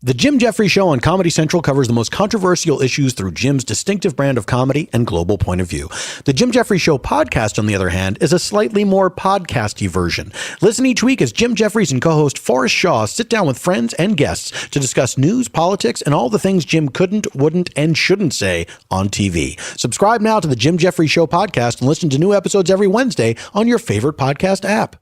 The Jim Jeffrey Show on Comedy Central covers the most controversial issues through Jim's distinctive brand of comedy and global point of view. The Jim Jeffrey Show podcast, on the other hand, is a slightly more podcasty version. Listen each week as Jim Jeffries and co-host Forrest Shaw sit down with friends and guests to discuss news, politics, and all the things Jim couldn't, wouldn't, and shouldn't say on TV. Subscribe now to the Jim Jeffrey Show podcast and listen to new episodes every Wednesday on your favorite podcast app.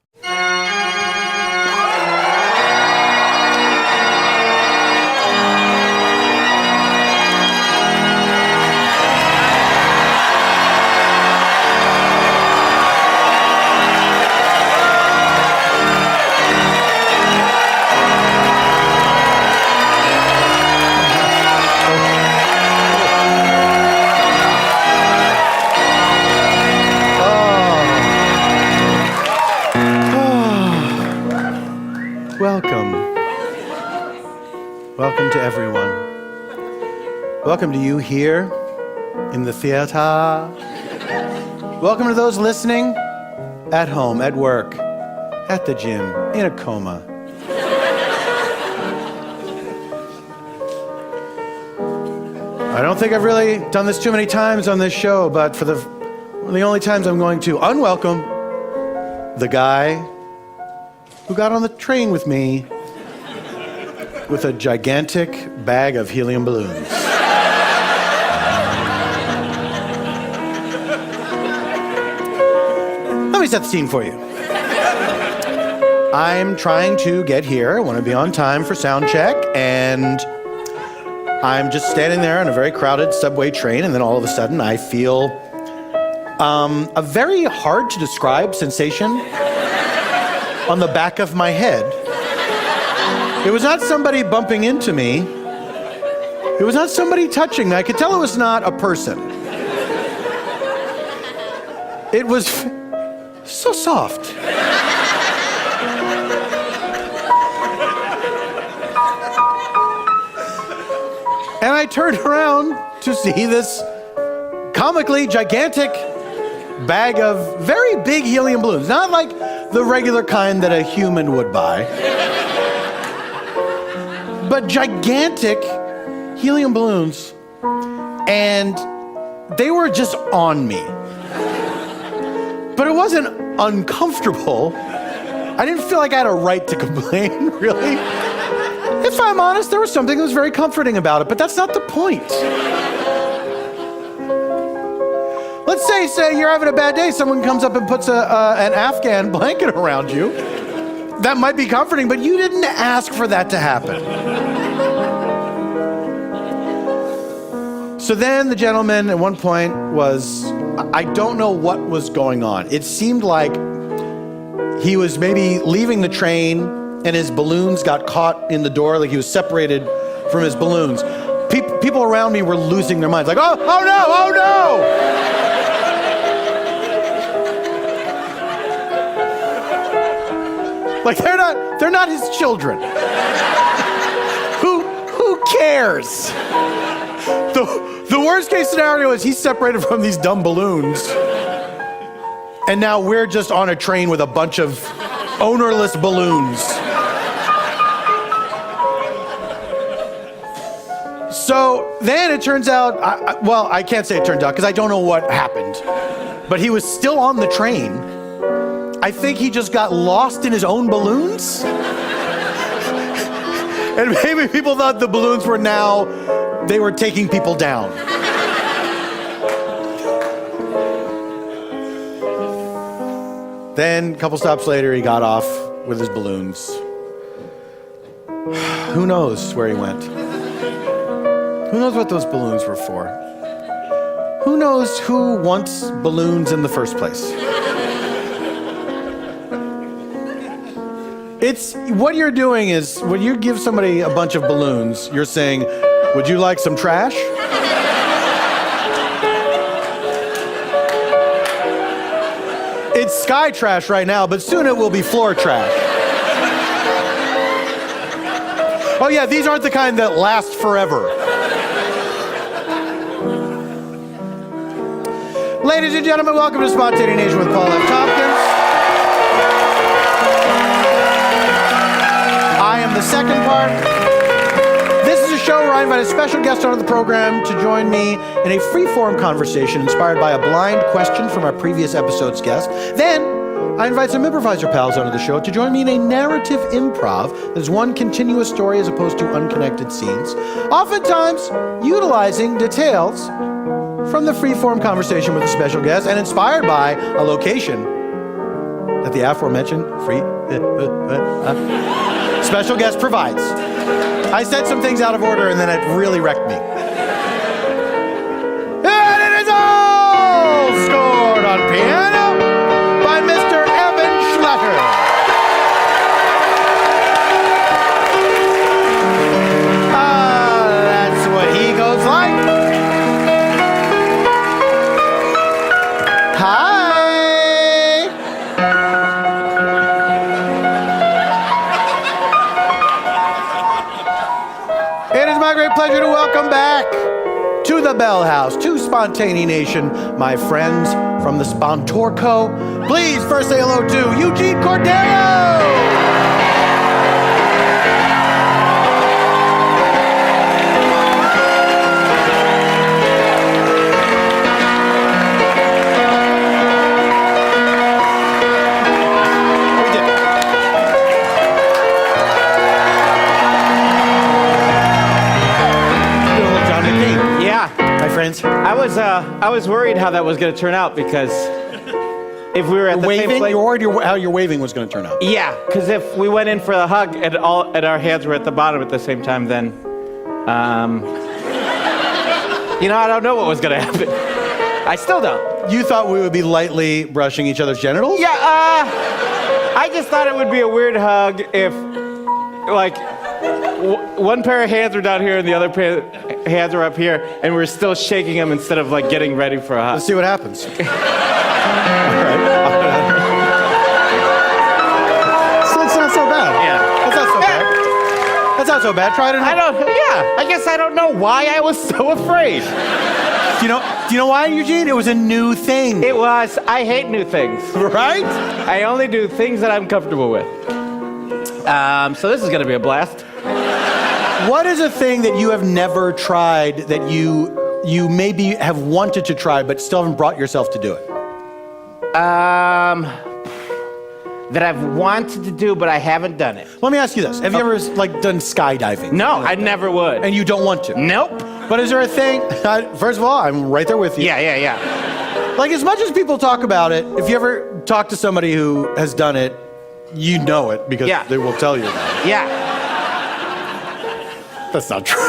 Welcome to everyone. Welcome to you here in the theater. Welcome to those listening at home, at work, at the gym, in a coma. I don't think I've really done this too many times on this show, but for the only times I'm going to unwelcome the guy who got on the train with me with a gigantic bag of helium balloons. Let me set the scene for you. I'm trying to get here. I want to be on time for sound check, and I'm just standing there on a very crowded subway train, and then all of a sudden I feel a very hard to describe sensation on the back of my head. It was not somebody bumping into me. It was not somebody touching me. I could tell it was not a person. It was so soft. And I turned around to see this comically gigantic bag of very big helium balloons. Not like the regular kind that a human would buy, but gigantic helium balloons, and they were just on me. But it wasn't uncomfortable. I didn't feel like I had a right to complain, really. If I'm honest, there was something that was very comforting about it, but that's not the point. Let's say you're having a bad day, someone comes up and puts an Afghan blanket around you. That might be comforting, but you didn't ask for that to happen. So then the gentleman at one point I don't know what was going on. It seemed like he was maybe leaving the train and his balloons got caught in the door, like he was separated from his balloons. People around me were losing their minds, like, oh no! Like they're not his children. Who cares? The worst case scenario is he's separated from these dumb balloons, and now we're just on a train with a bunch of ownerless balloons. So then it turns out, I can't say it turned out because I don't know what happened, but he was still on the train. I think he just got lost in his own balloons. And maybe people thought the balloons they were taking people down. Then, a couple stops later, he got off with his balloons. Who knows where he went? Who knows what those balloons were for? Who knows who wants balloons in the first place? What you're doing is, when you give somebody a bunch of balloons, you're saying, would you like some trash? It's sky trash right now, but soon it will be floor trash. Oh yeah, these aren't the kind that last forever. Ladies and gentlemen, welcome to Spontaneanation with Paul F. Tompkins. I am the second part. I invite a special guest onto the program to join me in a free-form conversation inspired by a blind question from our previous episode's guest. Then, I invite some improviser pals onto the show to join me in a narrative improv that is one continuous story as opposed to unconnected scenes, oftentimes utilizing details from the free-form conversation with a special guest and inspired by a location that the aforementioned special guest provides. I said some things out of order and then it really wrecked me. And it is all scored on piano by Mr. Eban Schletter. That's what he goes like. Hi. It is my great pleasure to welcome back to the Bell House, to Spontaneanation, my friends from the Spontorco. Please first say hello to Eugene Cordero. Friends. I was worried how that was going to turn out because if we were at the waving, same place, you're worried how your waving was going to turn out. Yeah, because if we went in for a hug and our hands were at the bottom at the same time, then, I don't know what was going to happen. I still don't. You thought we would be lightly brushing each other's genitals? Yeah, I just thought it would be a weird hug if, like, one pair of hands were down here and the other pair of hands were up here, and we're still shaking them instead of like getting ready for a hug. Let's see what happens. All right. So it's not so bad. Yeah. That's not so bad. That's not so bad. Try it at home. I guess I don't know why I was so afraid. Do you know why, Eugene? It was a new thing. It was. I hate new things. Right? I only do things that I'm comfortable with. So this is going to be a blast. What is a thing that you have never tried that you maybe have wanted to try but still haven't brought yourself to do it? That I've wanted to do but I haven't done it. Let me ask you this. Have you ever done skydiving? No, I never would. And you don't want to? Nope. But is there a thing, first of all, I'm right there with you. Yeah. Like as much as people talk about it, if you ever talk to somebody who has done it, you know it because they will tell you about it. Yeah. That's not true.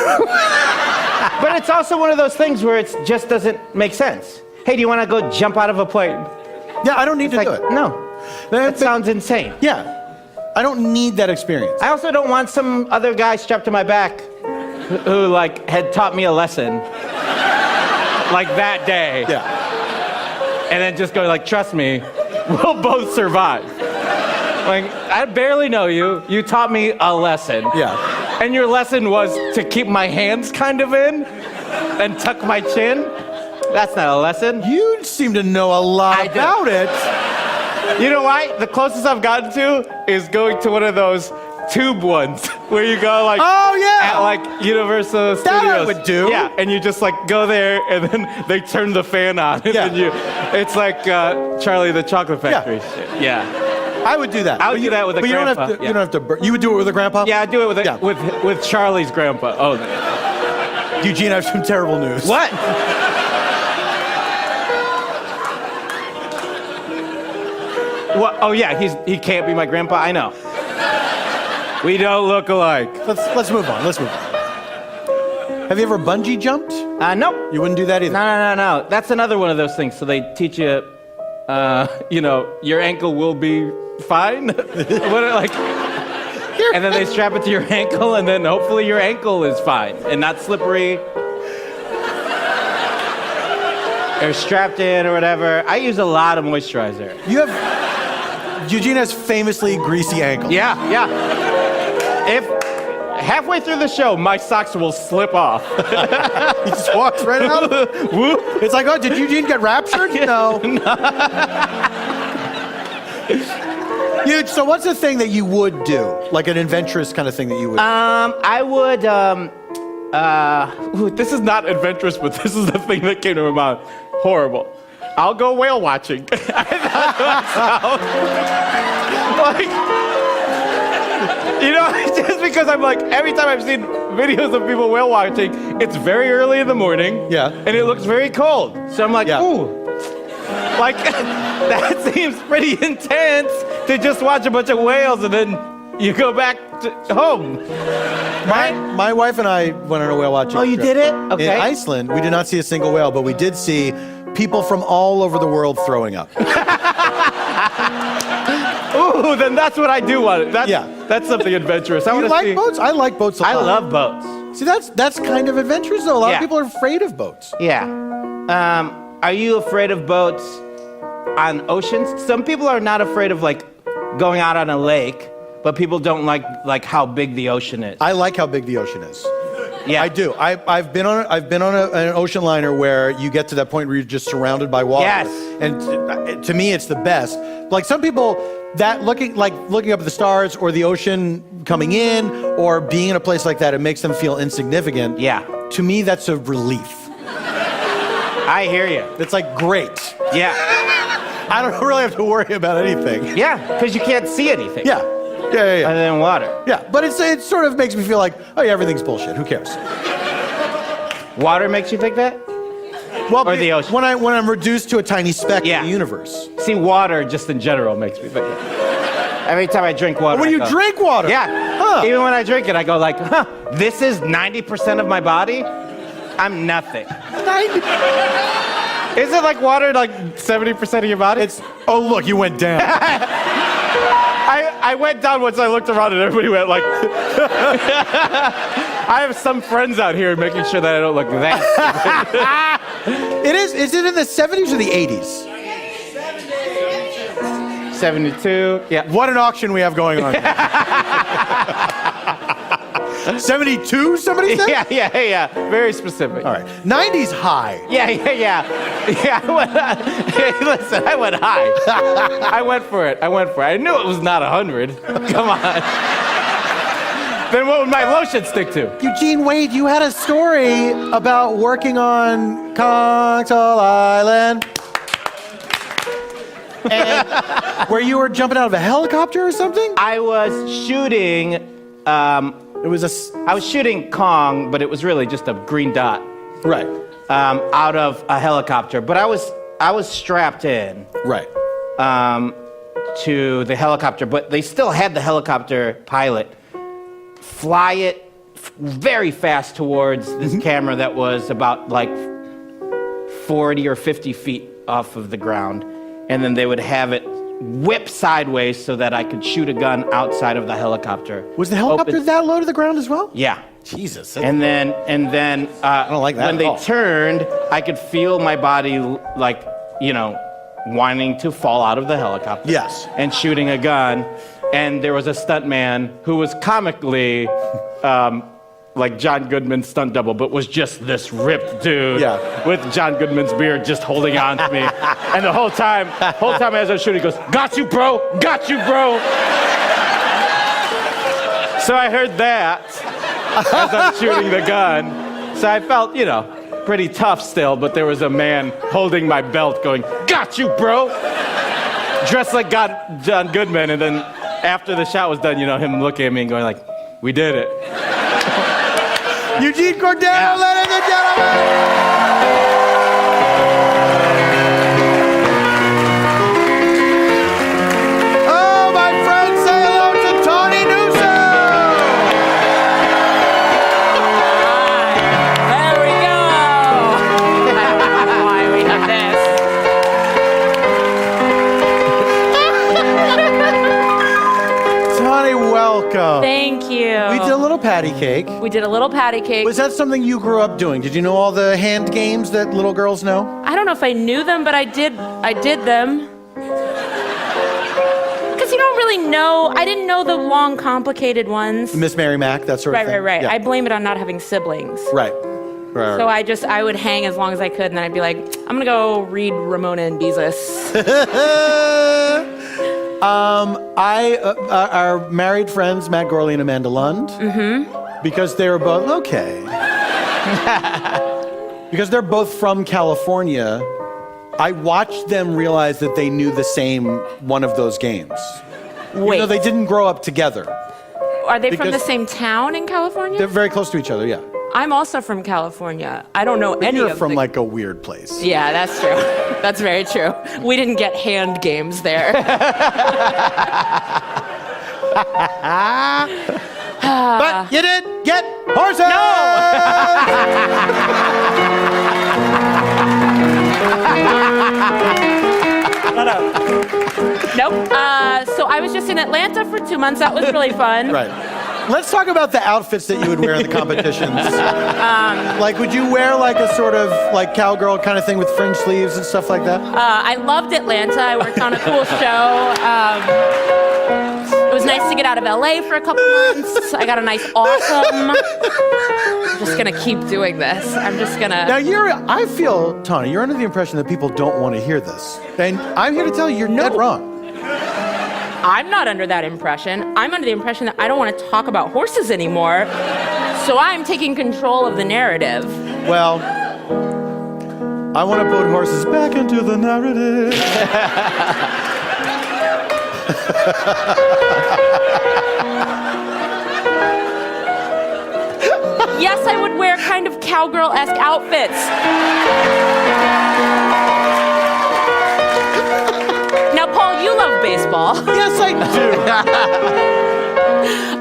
But it's also one of those things where it just doesn't make sense. Hey, do you want to go jump out of a plane? Yeah, I don't need to do it. No. That sounds insane. Yeah. I don't need that experience. I also don't want some other guy strapped to my back who like had taught me a lesson like that day. Yeah. And then just go like, trust me, we'll both survive. Like, I barely know you. You taught me a lesson. Yeah. And your lesson was to keep my hands kind of in and tuck my chin. That's not a lesson. You seem to know a lot about it. You know why? The closest I've gotten to is going to one of those tube ones where you go like, oh yeah, at like Universal Studios. That I would do. Yeah, and you just like go there and then they turn the fan on and then it's like Charlie the Chocolate Factory shit. Yeah. I would do that. I would do that with a grandpa. You don't have to. You would do it with a grandpa? Yeah, I'd do it with Charlie's grandpa. Oh. Eugene, I have some terrible news. What? What? Oh yeah, he can't be my grandpa. I know. We don't look alike. Let's move on. Have you ever bungee jumped? Nope. You wouldn't do that either? No. That's another one of those things. So they teach you, your ankle will be fine. And then they strap it to your ankle, and then hopefully your ankle is fine and not slippery. Or strapped in or whatever. I use a lot of moisturizer. Eugene has famously greasy ankles. Yeah. If halfway through the show, my socks will slip off. He just walks right out. Whoop. It's like, oh, did Eugene get raptured? No. So what's the thing that you would do? Like an adventurous kind of thing that you would do? I would This is not adventurous, but this is the thing that came to my mind. Horrible. I'll go whale watching. I thought that sounds like, just because I'm like, every time I've seen videos of people whale watching, it's very early in the morning. Yeah. And it looks very cold. So I'm like, ooh. Like, that seems pretty intense to just watch a bunch of whales and then you go back to home. My wife and I went on a whale watching Oh, you trip. did it? Okay. In Iceland, we did not see a single whale, but we did see people from all over the world throwing up. Ooh, then that's what I do want. That's something adventurous. I You want to like see. boats? I like boats a lot. I love boats. See, that's kind of adventurous, though. A lot Yeah. of people are afraid of boats. Yeah. Are you afraid of boats on oceans? Some people are not afraid of like going out on a lake, but people don't like how big the ocean is. I like how big the ocean is. Yeah. I do. I've been on an ocean liner where you get to that point where you're just surrounded by water. Yes. And to me, it's the best. Like some people, that looking up at the stars or the ocean coming in or being in a place like that, it makes them feel insignificant. Yeah. To me, that's a relief. I hear you. It's like great. Yeah. I don't really have to worry about anything. Yeah, because you can't see anything. Yeah. Yeah. Other than water. Yeah. But it sort of makes me feel like, oh yeah, everything's bullshit. Who cares? Water makes you think that? Well, Or the ocean. when I'm reduced to a tiny speck in the universe. See, water just in general makes me think that. Every time I drink water. When you drink water? Yeah. Huh. Even when I drink it, I go like, this is 90% of my body? I'm nothing. 90. Is it like water, like 70% of your body? Oh, look, you went down. I went down once I looked around and everybody went like, I have some friends out here making sure that I don't look that. Is it in the 70s or the 80s? 72, yeah. What an auction we have going on. 72, somebody said? Yeah. Very specific. All right. 90s high. Yeah. Yeah, listen, I went high. I went for it. I knew it was not 100. Come on. Then what would my lotion stick to? Eugene, wait, you had a story about working on Cocktail Island. And where you were jumping out of a helicopter or something? I was shooting, I was shooting Kong, but it was really just a green dot. Right. Out of a helicopter. But I was strapped in. Right. To the helicopter, but they still had the helicopter pilot fly it very fast towards this camera that was about like 40 or 50 feet off of the ground. And then they would have it whip sideways so that I could shoot a gun outside of the helicopter. Was the helicopter that low to the ground as well? Yeah. Jesus. And then I don't like that when at they all. turned, I could feel my body like, wanting to fall out of the helicopter. Yes. And shooting a gun. And there was a stuntman who was comically like John Goodman's stunt double, but was just this ripped dude with John Goodman's beard just holding on to me. And the whole time as I was shooting, he goes, "Got you, bro! Got you, bro!" So I heard that as I'm shooting the gun. So I felt, pretty tough still, but there was a man holding my belt going, "Got you, bro!" Dressed like John Goodman, and then after the shot was done, him looking at me and going like, "We did it." Eugene Cordero, ladies and gentlemen! Oh, my friends, say hello to Tawny Newsome! There we go. Why we have this? Tawny, welcome. Thank you. We did a little patty cake. We did a little patty cake. Was that something you grew up doing? Did you know all the hand games that little girls know? I don't know if I knew them, but I did them. Because you don't really know. I didn't know the long, complicated ones. Miss Mary Mac, that sort of thing? Right. Yeah. I blame it on not having siblings. Right. So I would hang as long as I could, and then I'd be like, I'm gonna go read Ramona and Beezus. Our married friends, Matt Gorley and Amanda Lund, because they were both, okay. Because they're both from California, I watched them realize that they knew the same one of those games. Wait, Even though they didn't grow up together. are they from the because- same town in California? They're very close to each other, yeah. I'm also from California. I don't know any You're of from the... like a weird place. Yeah, that's true. That's very true. We didn't get hand games there. But you did get horses! Nope. So I was just in Atlanta for 2 months. That was really fun. Right. Let's talk about the outfits that you would wear in the competitions. Like, would you wear like a sort of like cowgirl kind of thing with fringe sleeves and stuff like that? I loved Atlanta. I worked on a cool show. It was nice to get out of LA for a couple months. I got a nice awesome. I'm just gonna keep doing this. I'm just gonna. Now I feel, Tawny, you're under the impression that people don't want to hear this. And I'm here to tell you, you're dead wrong. I'm not under that impression. I'm under the impression that I don't want to talk about horses anymore. So I'm taking control of the narrative. Well, I want to put horses back into the narrative. Yes, I would wear kind of cowgirl-esque outfits. Now, Paul, you love baseball. Yes, I do.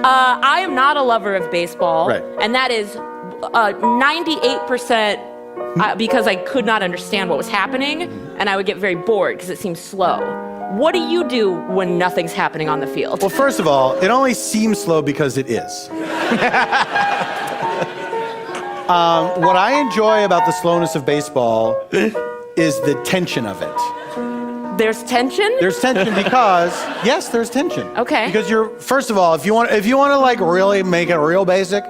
I am not a lover of baseball. Right. And that is 98% because I could not understand what was happening, and I would get very bored because it seemed slow. What do you do when nothing's happening on the field? Well, first of all, it only seems slow because it is. What I enjoy about the slowness of baseball is the tension of it. There's tension? There's tension because, yes, there's tension. Okay. Because first of all, if you want to like really make it real basic,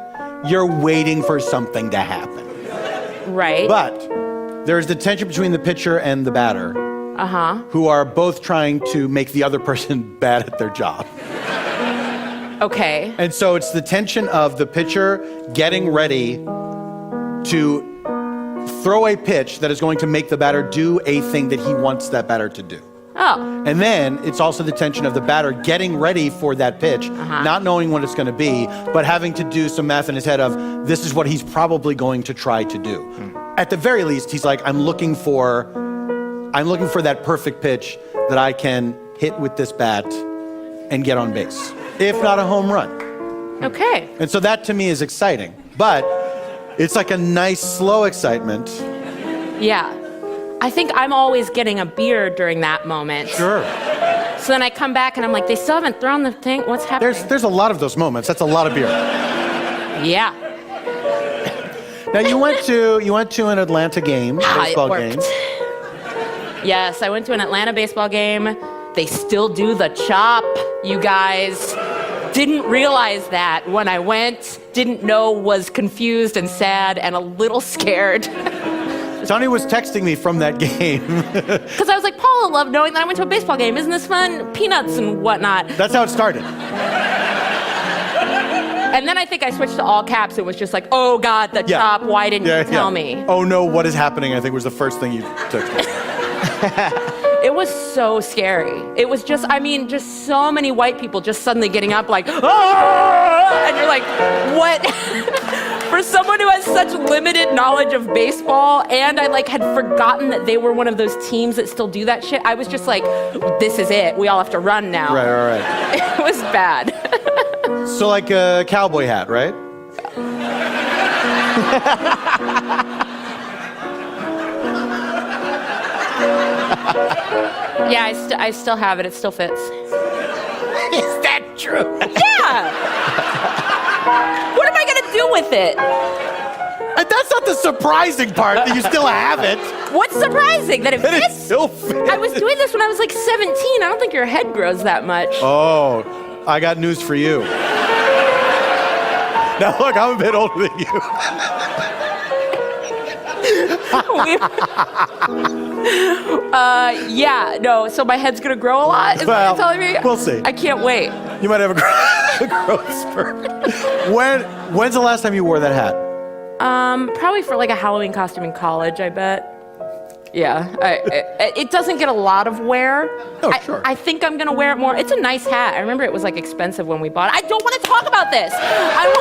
you're waiting for something to happen. Right. But there's the tension between the pitcher and the batter, who are both trying to make the other person bad at their job. Okay. And so it's the tension of the pitcher getting ready to throw a pitch that is going to make the batter do a thing that he wants that batter to do. Oh. And then it's also the tension of the batter getting ready for that pitch, not knowing what it's going to be, but having to do some math in his head of this is what he's probably going to try to do. At the very least, he's like, I'm looking for that perfect pitch that I can hit with this bat and get on base, if not a home run. Okay. And so that to me is exciting, but it's like a nice slow excitement. Yeah. I think I'm always getting a beer during that moment. Sure. So then I come back and I'm like, they still haven't thrown the thing. What's happening? There's a lot of those moments. That's a lot of beer. Yeah. Now you went to an Atlanta game, baseball game. Yes, I went to an Atlanta baseball game. They still do the chop, you guys. Didn't realize that when I went. Didn't know, was confused and sad and a little scared. Tawny was texting me from that game. Because I was like, Paul will love knowing that I went to a baseball game. Isn't this fun? Peanuts and whatnot. That's how it started. And then I think I switched to all caps and was just like, oh God, the chop, why didn't you tell me? Oh no, what is happening? I think was the first thing you took. It was so scary. It was just so many white people just suddenly getting up like, oh! And you're like, what? For someone who has such limited knowledge of baseball, and I had forgotten that they were one of those teams that still do that shit, I was just like, this is it. We all have to run now. Right. It was bad. So like a cowboy hat, right? Yeah, I still have it. It still fits. Is that true? Yeah. What am I gonna do with it? That's not the surprising part, that you still have it. What's surprising? That it That it fits? still fits. I was doing this when I was 17. I don't think your head grows that much. Oh, I got news for you. Now look, I'm a bit older than you. Yeah, no, so my head's gonna grow a lot? Is what you're telling me? We'll see. I can't wait. You might have a growth spurt. When's the last time you wore that hat? Probably for like a Halloween costume in college, I bet. Yeah, it doesn't get a lot of wear. Oh, sure. I think I'm gonna wear it more. It's a nice hat. I remember it was like expensive when we bought it. I don't want to talk about this. I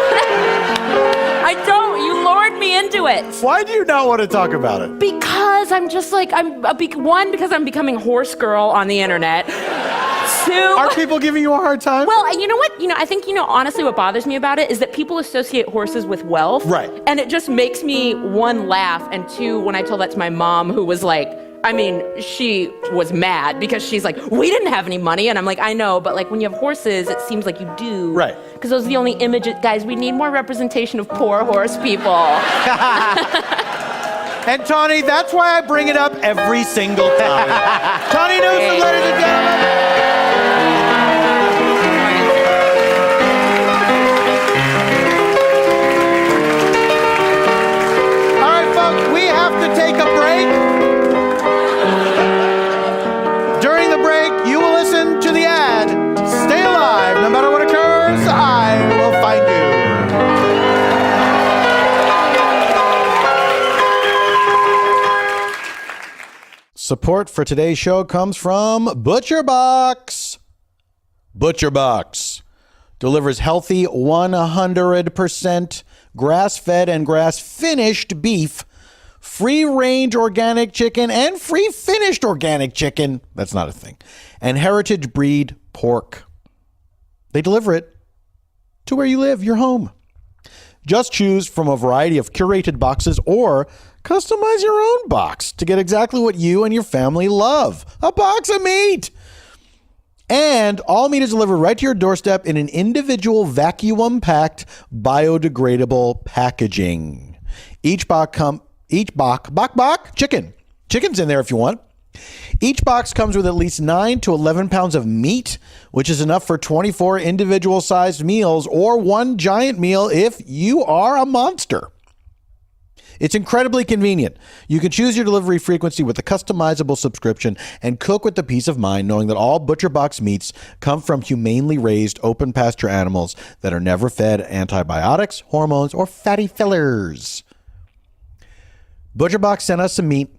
don't. You lured me into it. Why do you not want to talk about it? Because I'm just like, one, because I'm becoming horse girl on the internet. Two, Are people giving you a hard time? well, you know what? I think, honestly what bothers me about it is that people associate horses with wealth. Right. And it just makes me, one, laugh, and two, when I told that to my mom, who was like, she was mad because she's like, we didn't have any money. And I'm like, I know, but like when you have horses, it seems like you do. Right. Because those are the only images. Guys, we need more representation of poor horse people. And Tawny, that's why I bring it up every single time. Tawny Newsome, ladies and gentlemen. All right, folks, we have to take a break. During the break, you will listen to the ad. Stay alive. No matter what occurs, I will find you. Support for today's show comes from ButcherBox. ButcherBox delivers healthy 100% grass-fed and grass-finished beef, free-range organic chicken, and free-finished organic chicken. That's not a thing. And heritage breed pork. They deliver it to where you live, your home. Just choose from a variety of curated boxes or customize your own box to get exactly what you and your family love. A box of meat. And all meat is delivered right to your doorstep in an individual vacuum-packed biodegradable packaging. Each box chicken. Chicken's in there if you want. Each box comes with at least 9 to 11 pounds of meat, which is enough for 24 individual sized meals or one giant meal if you are a monster. It's incredibly convenient. You can choose your delivery frequency with a customizable subscription and cook with the peace of mind knowing that all ButcherBox meats come from humanely raised open pasture animals that are never fed antibiotics, hormones, or fatty fillers. ButcherBox sent us some meat.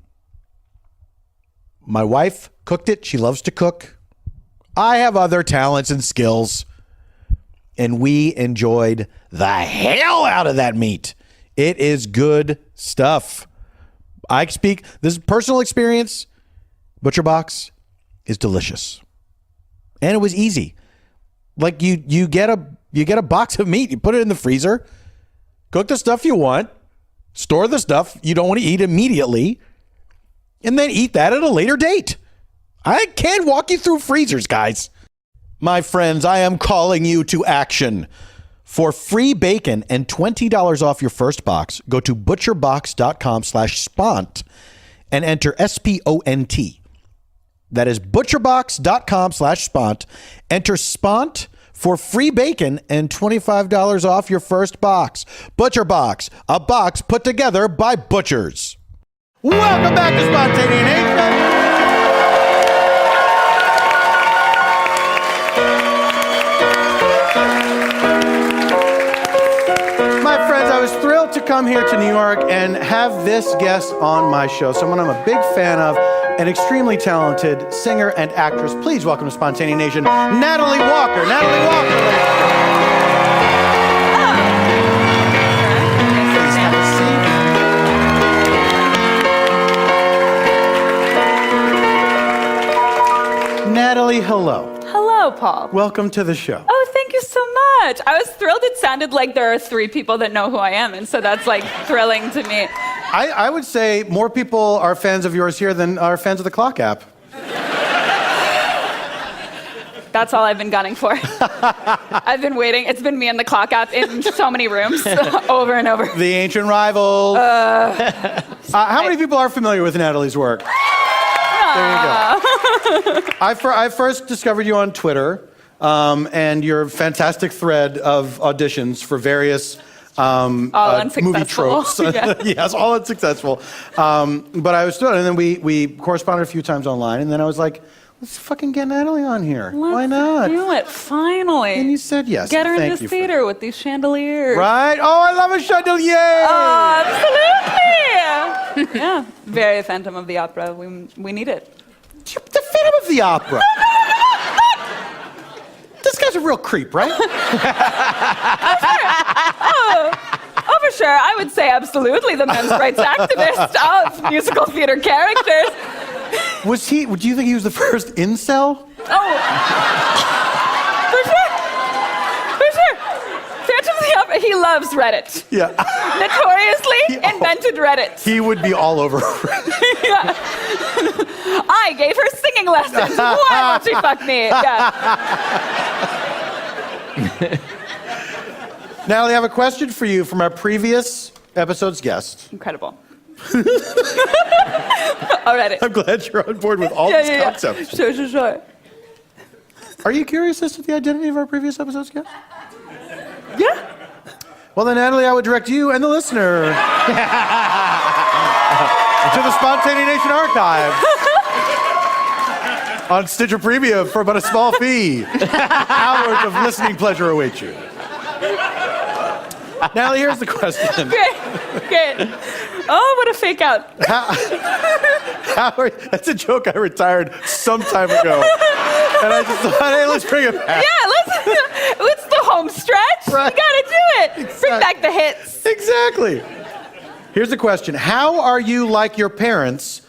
My wife cooked it. She loves to cook. I have other talents and skills. And we enjoyed the hell out of that meat. It is good stuff. This is personal experience. ButcherBox is delicious. And it was easy. Like you get a box of meat, you put it in the freezer, cook the stuff you want, store the stuff you don't want to eat immediately, and then eat that at a later date. I can't walk you through freezers, guys. My friends, I am calling you to action. For free bacon and $20 off your first box, go to butcherbox.com/spont and enter SPONT. That is butcherbox.com/spont. Enter SPONT for free bacon and $25 off your first box. ButcherBox, a box put together by butchers. Welcome back to Spontaneanation. My friends, I was thrilled to come here to New York and have this guest on my show, someone I'm a big fan of, an extremely talented singer and actress. Please welcome to Spontaneanation, Natalie Walker. Natalie Walker. Please have a seat. Natalie, hello. Hello, Paul. Welcome to the show. Oh, thank you so much. I was thrilled. It sounded like there are 3 people that know who I am, and so that's like thrilling to me. I would say more people are fans of yours here than are fans of the Clock app. That's all I've been gunning for. I've been waiting. It's been me and the Clock app in so many rooms over and over. The ancient rivals. How many people are familiar with Natalie's work? There you go. I first discovered you on Twitter and your fantastic thread of auditions for various movie tropes. Yeah. Yes, all unsuccessful. But I was still, and then we corresponded a few times online, and then I was like, let's fucking get Natalie on here. Why not? Let's do it, finally. And you said yes. Get her in Thank this you for theater with these chandeliers. Right? Oh, I love a chandelier. Oh, Very Phantom of the Opera. We need it. The Phantom of the Opera. This guy's a real creep, right? Oh, for sure. I would say absolutely the men's rights activist of musical theater characters. Was he? Do you think he was the first incel? Oh, for sure. For sure. Phantom of the Opera, he loves Reddit. Yeah. Notoriously invented Reddit. He would be all over. Yeah. I gave her singing lessons. Why won't she fuck me? Yeah. Natalie, I have a question for you from our previous episode's guest. Incredible. Already. I'm glad you're on board with all these concepts. Sure. Are you curious as to the identity of our previous episode's guest? Yeah. Well, then, Natalie, I would direct you and the listener to the Spontaneanation Archive on Stitcher Premium for but a small fee. Hours of listening pleasure await you. Natalie, here's the question. Great. Oh, what a fake out. That's a joke I retired some time ago. And I just thought, hey, let's bring it back. Yeah, it's the home stretch. Right. You gotta do it. Exactly. Bring back the hits. Exactly. Here's the question. How are you like your parents,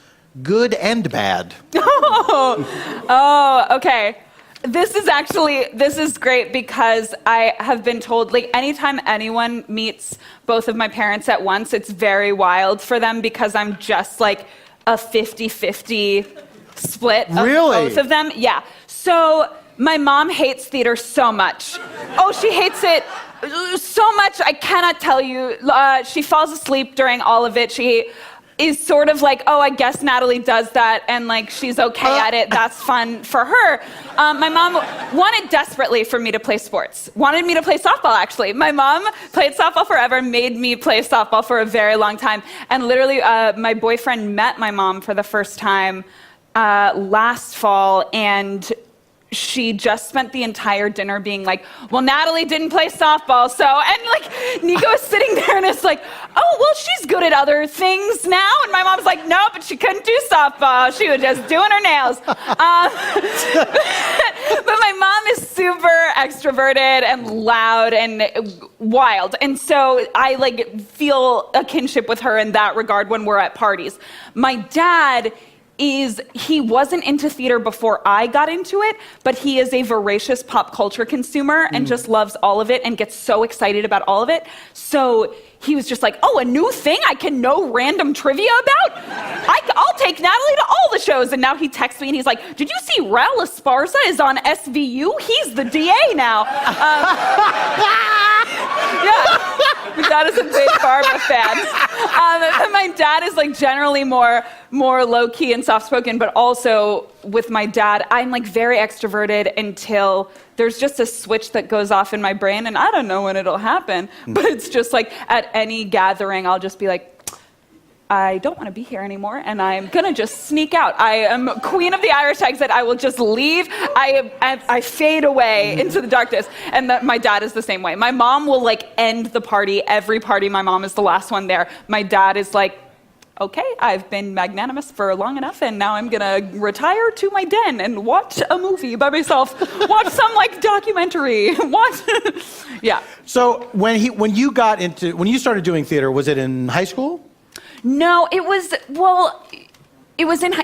good and bad? Oh, okay. This is great because I have been told, like, anytime anyone meets both of my parents at once, it's very wild for them because I'm just like a 50-50 split of both of them. Yeah. So my mom hates theater so much. Oh, she hates it so much, I cannot tell you. She falls asleep during all of it. She is sort of like, oh, I guess Natalie does that, and like she's okay at it. That's fun for her. My mom wanted desperately for me to play sports. Wanted me to play softball, actually. My mom played softball forever, made me play softball for a very long time. And literally, my boyfriend met my mom for the first time last fall, and she just spent the entire dinner being like, well, Natalie didn't play softball, so, and like, Nico is sitting there and it's like, oh, well, she's good at other things now. And my mom's like, no, but she couldn't do softball. She was just doing her nails. But my mom is super extroverted and loud and wild. And so I like feel a kinship with her in that regard when we're at parties. My dad he wasn't into theater before I got into it, but he is a voracious pop culture consumer and just loves all of it and gets so excited about all of it. So he was just like, oh, a new thing I can know random trivia about? I'll take Natalie to all the shows. And now he texts me and he's like, did you see Raul Esparza is on SVU? He's the DA now. Yeah, my dad is a big Barbara fan. And my dad is like generally more low-key and soft-spoken, but also with my dad, I'm like very extroverted until there's just a switch that goes off in my brain, and I don't know when it'll happen, but it's just like at any gathering, I'll just be like, I don't want to be here anymore, and I'm gonna just sneak out. I am queen of the Irish exit. I will just leave. I fade away into the darkness. And my dad is the same way. My mom will like end the party. Every party, my mom is the last one there. My dad is like, okay, I've been magnanimous for long enough, and now I'm gonna retire to my den and watch a movie by myself. Watch some like documentary. Yeah. So when you started doing theater, was it in high school? No, it was in,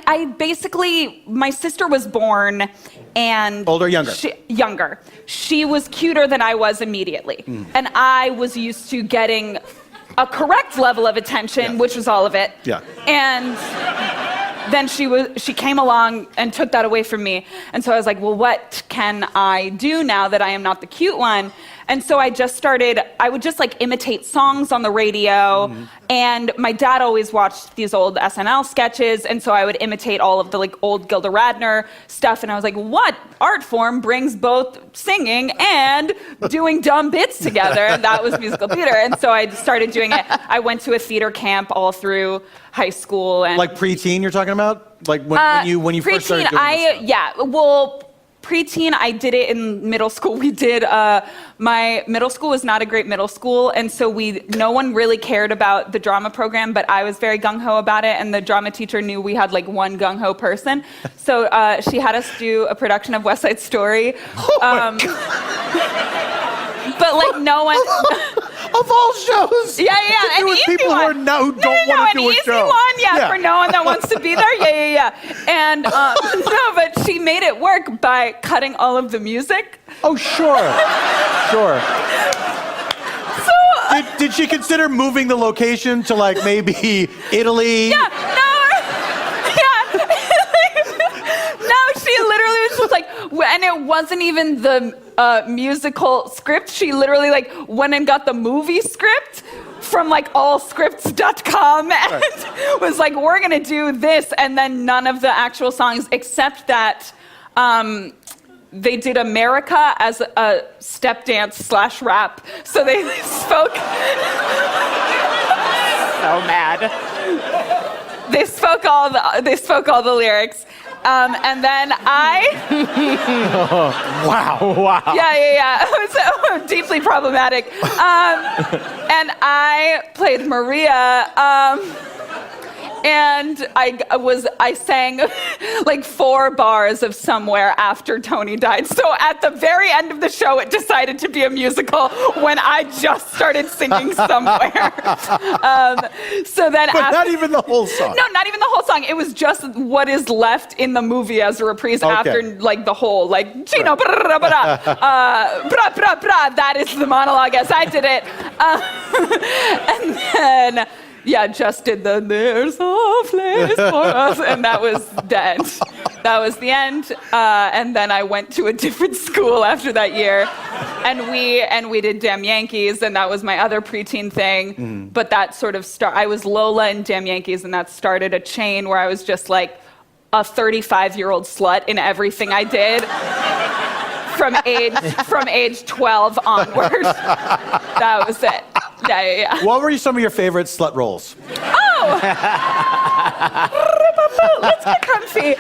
my sister was born and... Older or younger? Younger. She was cuter than I was immediately. And I was used to getting a correct level of attention, which was all of it. Yeah. And then she came along and took that away from me. And so I was like, well, what can I do now that I am not the cute one? And so I would just like imitate songs on the radio. And my dad always watched these old SNL sketches. And so I would imitate all of the like old Gilda Radner stuff. And I was like, what art form brings both singing and doing dumb bits together? And that was musical theater. And so I started doing it. I went to a theater camp all through high school. And like preteen you're talking about? Like when you first started doing this stuff? preteen, I did it in middle school. We did, my middle school was not a great middle school, and so no one really cared about the drama program, but I was very gung-ho about it, and the drama teacher knew we had like one gung-ho person. So she had us do a production of West Side Story. But like no one... Of all shows. Yeah, an easy people one. who don't want to do a show. An easy one, for no one that wants to be there. Yeah. And no, but she made it work by cutting all of the music. Oh, sure. So Did she consider moving the location to like maybe Italy? No, she literally was just like, and it wasn't even the musical script. She literally like went and got the movie script from like allscripts.com and was like, we're gonna do this, and then none of the actual songs except that they did America as a step dance / rap. So they spoke so mad. They spoke all the lyrics. And then Wow. Yeah. It was deeply problematic. And I played Maria. And I sang like 4 bars of Somewhere after Tony died. So at the very end of the show, it decided to be a musical when I just started singing Somewhere. But not even the whole song. No, not even the whole song. It was just what is left in the movie as a reprise after like the whole, like, Chino, bra, bra, bra, bra, bra, bra. That is the monologue as I did it. And then... just did the "There's a place for us," and that was dead. That was the end. And then I went to a different school after that year, and we did Damn Yankees, and that was my other preteen thing. But that sort of I was Lola in Damn Yankees, and that started a chain where I was just like a 35-year-old slut in everything I did. From age 12 onward. That was it. Yeah. What were some of your favorite slut roles? Oh! Let's get comfy.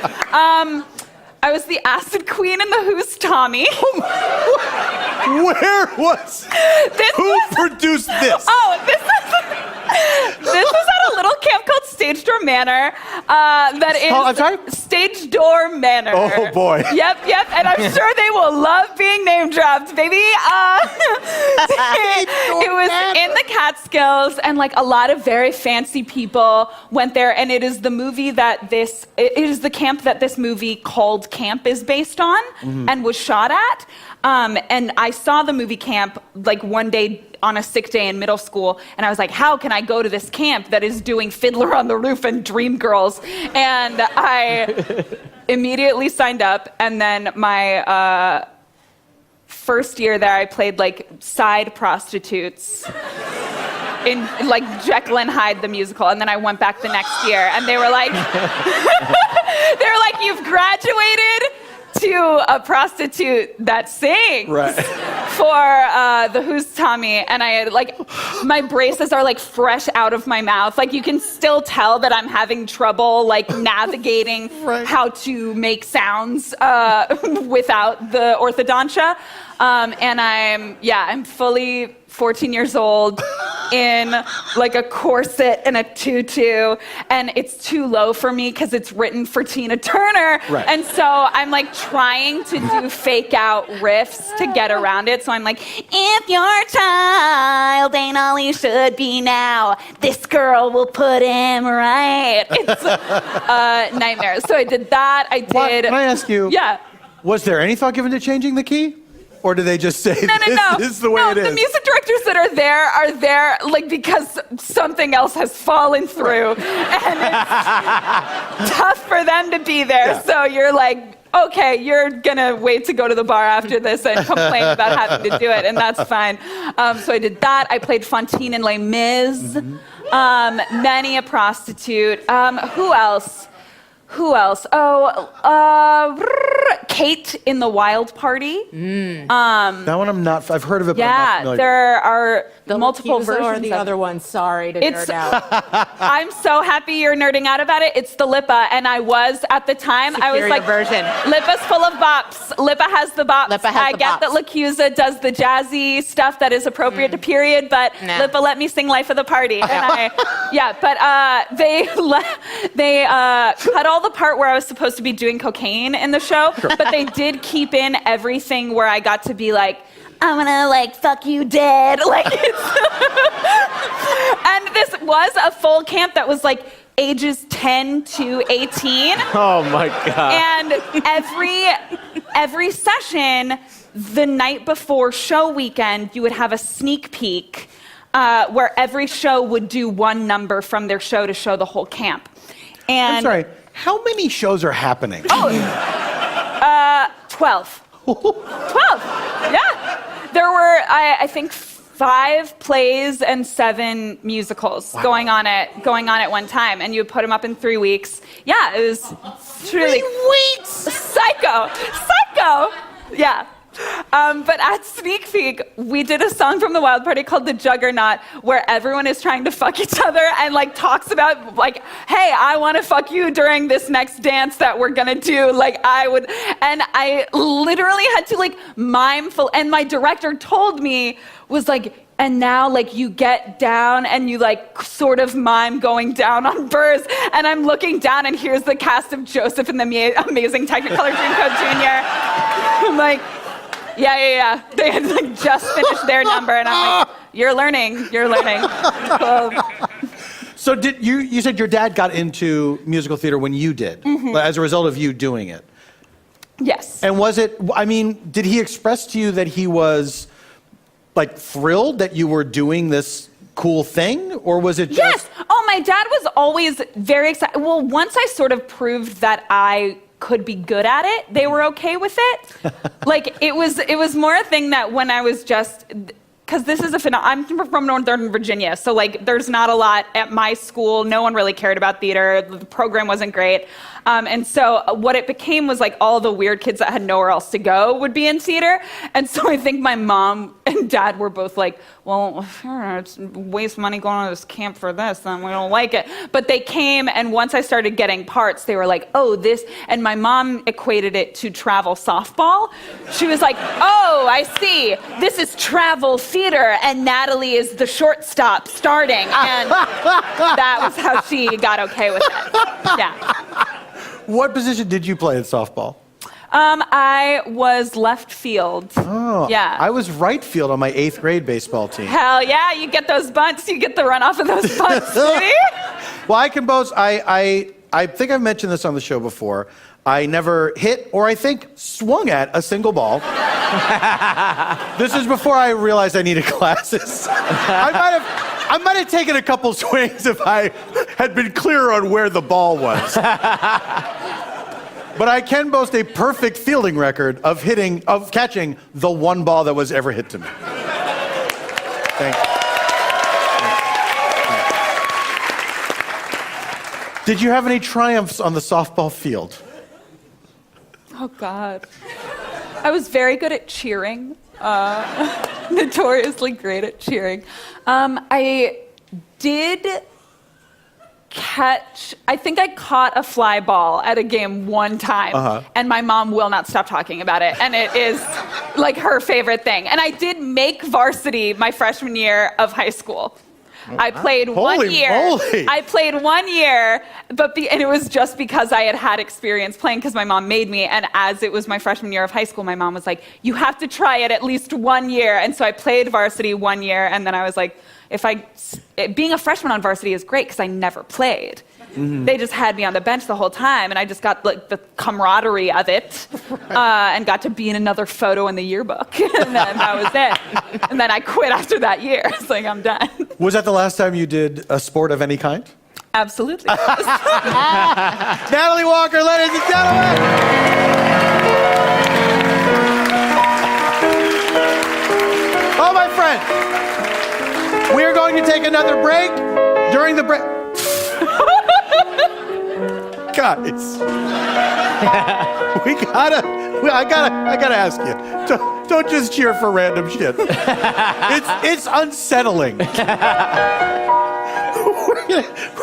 I was the acid queen in the Who's Tommy. Who produced this? Oh, this was at a little camp called Stage Door Manor. I'm sorry? Stage Door Manor. Oh boy. Yep, and I'm sure they will love being name dropped, baby. It was in the Catskills, and like a lot of very fancy people went there, and it is the camp that this movie called Camp is based on and was shot at. And I saw the movie Camp like one day on a sick day in middle school, and I was like, how can I go to this camp that is doing Fiddler on the Roof and Dreamgirls? And I immediately signed up, and then my first year there, I played like side prostitutes in like Jekyll and Hyde the musical, and then I went back the next year, and they were like, you've graduated to a prostitute that sings for the Who's Tommy, and I like my braces are like fresh out of my mouth. Like you can still tell that I'm having trouble like navigating how to make sounds without the orthodontia. And I'm fully 14 years old in like a corset and a tutu, and it's too low for me because it's written for Tina Turner. And so I'm like trying to do fake out riffs to get around it. So I'm like, if your child ain't all he should be now, this girl will put him right. It's a nightmare. So I did that. Can I ask you? Yeah. Was there any thought given to changing the key? Or do they just say, this is the way it is? The music directors that are there like because something else has fallen through. And it's tough for them to be there. Yeah. So you're like, okay, you're gonna wait to go to the bar after this and complain about having to do it, and that's fine. So I did that. I played Fantine in Les Mis. Many a prostitute. Who else? Kate in The Wild Party. That one I've heard of it, but I'm not familiar. There are multiple Yakuza versions or the of other one? Sorry to nerd out. I'm so happy you're nerding out about it. It's the Lipa, and I was at the time. I was Superior like, version. Lipa's full of bops. Lipa has the bops. Lipa has I the get bops. that Lacusa does the jazzy stuff that is appropriate to period, but Nah. Lipa let me sing "Life of the Party." And they cut all the part where I was supposed to be doing cocaine in the show, but they did keep in everything where I got to be like, I'm gonna like fuck you dead. Like and this was a full camp that was like ages 10 to 18. Oh my God. And every session, the night before show weekend, you would have a sneak peek where every show would do one number from their show to show the whole camp. And I'm sorry, how many shows are happening? 12. 12, yeah. There were, I think, 5 plays and 7 musicals going on at one time, and you would put them up in 3 weeks. Yeah, it was truly 3 weeks? psycho, yeah. But at Sneak Peek, we did a song from the Wild Party called The Juggernaut, where everyone is trying to fuck each other and like talks about like, hey, I want to fuck you during this next dance that we're gonna do. Like and I literally had to like mime and my director told me, was like, and now like you get down and you like sort of mime going down on Burrs, and I'm looking down and here's the cast of Joseph and the Amazing Technicolor Dreamcoat Jr. I'm like, yeah. They had like just finished their number, and I'm like, you're learning. So you said your dad got into musical theater when you did, as a result of you doing it. Yes. And did he express to you that he was like thrilled that you were doing this cool thing, or was it just... Yes. Oh, my dad was always very excited. Well, once I sort of proved that I could be good at it, they were okay with it. Like it was more a thing that when I was just, because this is I'm from Northern Virginia, so like there's not a lot at my school. No one really cared about theater. The program wasn't great. And so what it became was like all the weird kids that had nowhere else to go would be in theater. And so I think my mom and dad were both like, well, it's waste money going to this camp for this, then we don't like it. But they came, and once I started getting parts, they were like, oh, this, and my mom equated it to travel softball. She was like, oh, I see, this is travel theater, and Natalie is the shortstop starting. And that was how she got okay with it. Yeah. What position did you play in softball? I was left field. Oh, yeah. I was right field on my 8th grade baseball team. Hell yeah, you get those bunts, you get the run off of those bunts, baby. Well, I can boast, I think I've mentioned this on the show before. I never hit or I think swung at a single ball. This is before I realized I needed glasses. I might have taken a couple swings if I had been clear on where the ball was. But I can boast a perfect fielding record of catching the one ball that was ever hit to me. Thank you. Did you have any triumphs on the softball field? Oh, God. I was very good at cheering. Notoriously great at cheering. I did I think I caught a fly ball at a game one time, and my mom will not stop talking about it, and it is like her favorite thing. And I did make varsity my freshman year of high school. I played one year. Moly. I played 1 year, and it was just because I had experience playing because my mom made me. And as it was my freshman year of high school, my mom was like, "You have to try it at least 1 year." And so I played varsity 1 year, and then I was like, being a freshman on varsity is great because I never played. They just had me on the bench the whole time, and I just got like the camaraderie of it, and got to be in another photo in the yearbook, and then that was it. And then I quit after that year. It's like, I'm done. Was that the last time you did a sport of any kind? Absolutely. Natalie Walker, ladies and gentlemen! Oh, my friend, we are going to take another break. During the break... Guys, we gotta I gotta ask you. Don't just cheer for random shit. It's unsettling.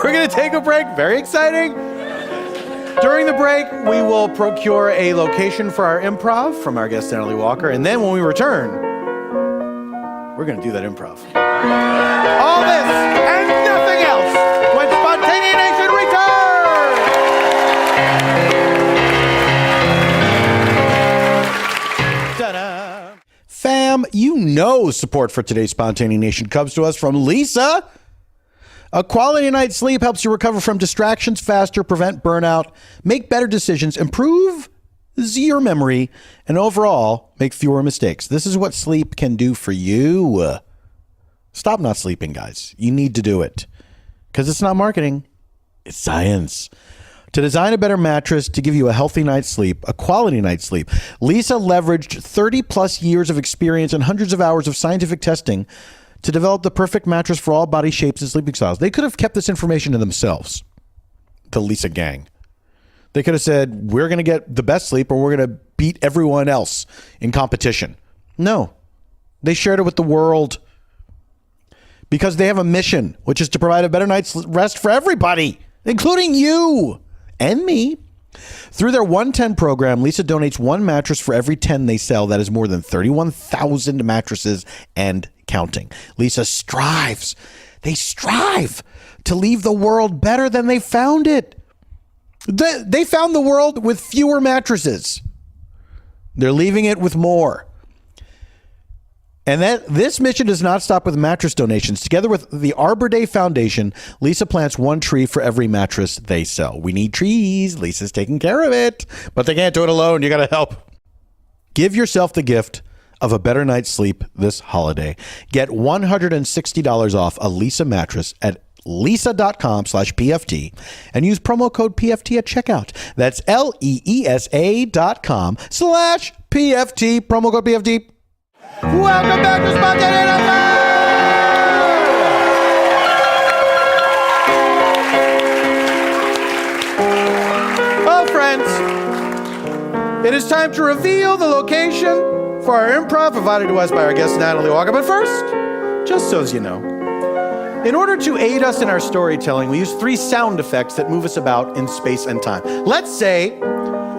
We're gonna take a break. Very exciting. During the break, we will procure a location for our improv from our guest Natalie Walker, and then when we return, we're gonna do that improv. All this and nothing else when Spontaneanation returns. Ta-da. Fam, you know support for today's Spontaneanation comes to us from Lisa. A quality night's sleep helps you recover from distractions faster, prevent burnout, make better decisions, improve your memory, and overall make fewer mistakes. This is what sleep can do for you. Stop not sleeping, guys. You need to do it because it's not marketing. It's science. To design a better mattress to give you a healthy night's sleep, a quality night's sleep, Lisa leveraged 30 plus years of experience and hundreds of hours of scientific testing to develop the perfect mattress for all body shapes and sleeping styles. They could have kept this information to themselves, the Lisa gang. They could have said, we're going to get the best sleep or we're going to beat everyone else in competition. No, they shared it with the world because they have a mission, which is to provide a better night's rest for everybody, including you and me. Through their 110 program, Lisa donates one mattress for every 10 they sell. That is more than 31,000 mattresses and counting. Lisa strives. They strive to leave the world better than they found it. They found the world with fewer mattresses. They're leaving it with more. And this mission does not stop with mattress donations. Together with the Arbor Day Foundation, Lisa plants one tree for every mattress they sell. We need trees. Lisa's taking care of it. But they can't do it alone. You got to help. Give yourself the gift of a better night's sleep this holiday. Get $160 off a Lisa mattress at lisa.com/PFT and use promo code PFT at checkout. That's LEESA.com/PFT. Promo code PFT. Welcome back to Spontaneanation! Oh, friends, it is time to reveal the location for our improv provided to us by our guest Natalie Walker. But first, just so as you know, in order to aid us in our storytelling, we use 3 sound effects that move us about in space and time. Let's say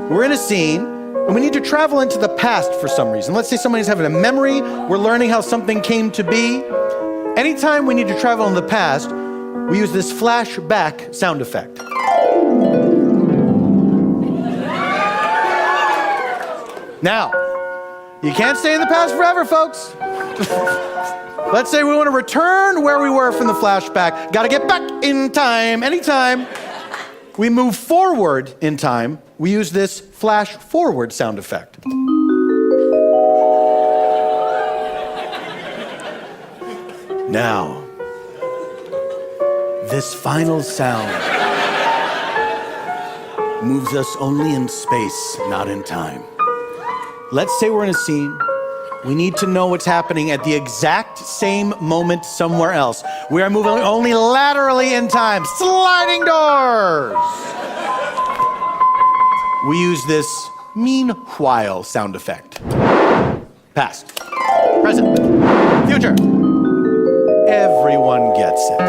we're in a scene and we need to travel into the past for some reason. Let's say somebody's having a memory. We're learning how something came to be. Anytime we need to travel in the past, we use this flashback sound effect. Now, you can't stay in the past forever, folks. Let's say we want to return where we were from the flashback. Got to get back in time. Anytime we move forward in time, we use this flash forward sound effect. Now, this final sound moves us only in space, not in time. Let's say we're in a scene. We need to know what's happening at the exact same moment somewhere else. We are moving only laterally in time. Sliding doors! We use this meanwhile sound effect. Past, present, future. Everyone gets it.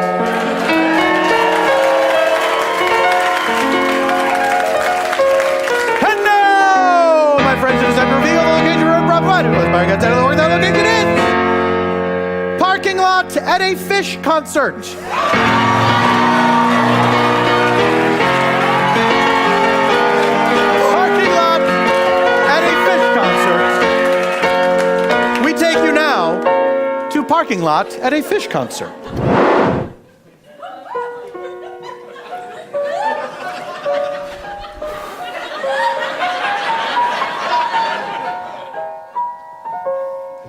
And now, my friends, it is time to reveal the location for improv provided to us by our guest Natalie Walker. That location is parking lot at a Phish concert. Parking lot at a Phish concert.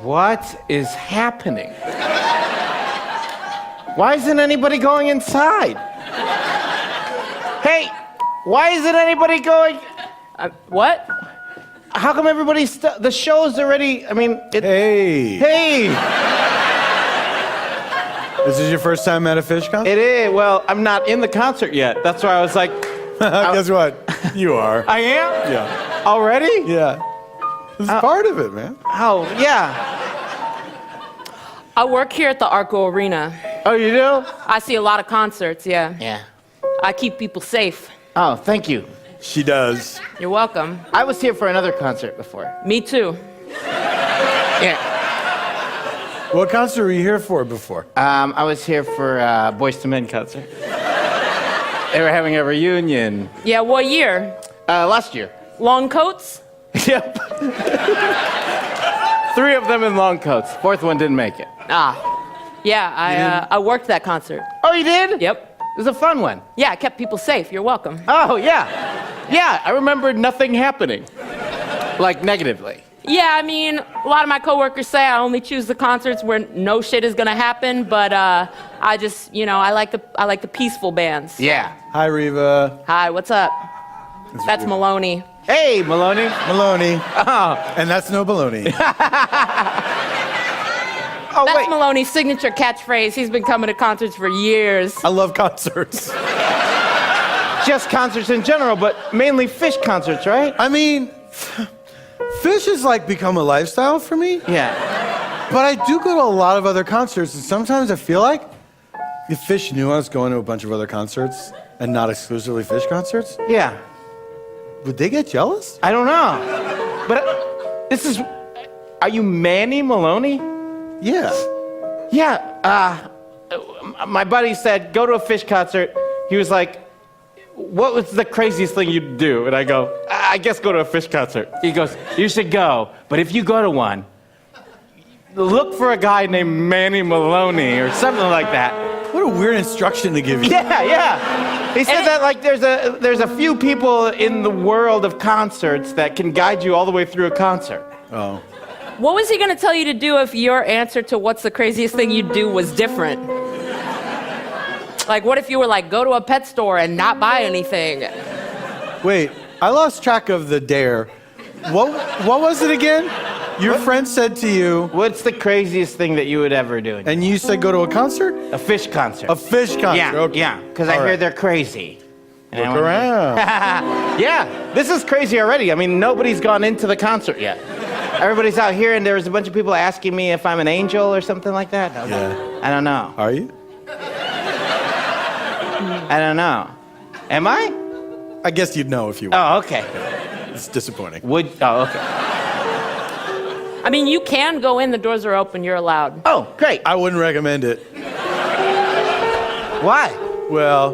What is happening? Why isn't anybody going inside? Hey, why isn't anybody going? What? How come everybody's the show's already? I mean, Hey. This is your first time at a Phish concert? It is. Well, I'm not in the concert yet. That's why I was like... Guess what? You are. I am? Yeah. Already? Yeah. It's part of it, man. Oh, yeah. I work here at the Arco Arena. Oh, you do? I see a lot of concerts, yeah. Yeah. I keep people safe. Oh, thank you. She does. You're welcome. I was here for another concert before. Me too. Yeah. What concert were you here for before? I was here for Boys to Men concert. They were having a reunion. Yeah, what year? Last year. Long coats? Yep. 3 of them in long coats. 4th one didn't make it. Yeah, I worked that concert. Oh, you did? Yep. It was a fun one. Yeah, I kept people safe. You're welcome. Oh, yeah. Yeah, I remember nothing happening. Like, negatively. Yeah, I mean, a lot of my coworkers say I only choose the concerts where no shit is gonna happen, but I just, I like the peaceful bands. Yeah. Hi, Reva. Hi, what's up? That's Reva. Maloney. Hey, Maloney. Maloney. Oh, And that's no baloney. oh That's wait. Maloney's signature catchphrase. He's been coming to concerts for years. I love concerts. Just concerts in general, but mainly Phish concerts, right? I mean, Phish has like become a lifestyle for me, Yeah. but I do go to a lot of other concerts, and sometimes I feel like if Phish knew I was going to a bunch of other concerts and not exclusively Phish concerts, Yeah. would they get jealous? I don't know. But this is. Are you Manny Maloney? Yeah. Yeah. My buddy said, go to a Phish concert. He was like, what was the craziest thing you'd do? And I go, I guess go to a Phish concert. He goes, you should go. But if you go to one, look for a guy named Manny Maloney or something like that. What a weird instruction to give you. Yeah, yeah. He said that like there's a few people in the world of concerts that can guide you all the way through a concert. Oh. What was he gonna tell you to do if your answer to what's the craziest thing you'd do was different? Like, what if you were like, go to a pet store and not buy anything? Wait, I lost track of the dare. What was it again? Your friend said to you, What's the craziest thing that you would ever do? and you said go to a concert? A Phish concert. A Phish concert. Yeah, Okay. yeah. Because I All hear right. they're crazy. And I Look wanna- around. Yeah, this is crazy already. I mean, nobody's gone into the concert yet. Everybody's out here, and there was a bunch of people asking me if I'm an angel or something like that. I was like, Yeah. I don't know. Are you? I don't know. Am I? I guess you'd know if you were. Oh, okay. It's disappointing. Oh, okay. I mean, you can go in, the doors are open, you're allowed. Oh, great. I wouldn't recommend it. Why? Well,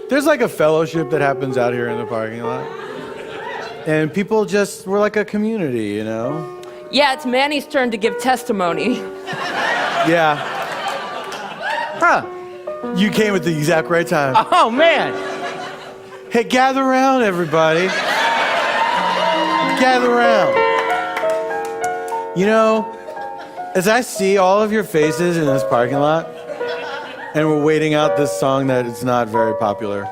there's like a fellowship that happens out here in the parking lot. And people we're like a community, you know? Yeah, it's Manny's turn to give testimony. Yeah. Huh. You came at the exact right time. Oh, man. Hey, gather around, everybody. Gather around. You know, as I see all of your faces in this parking lot, and we're waiting out this song that is not very popular,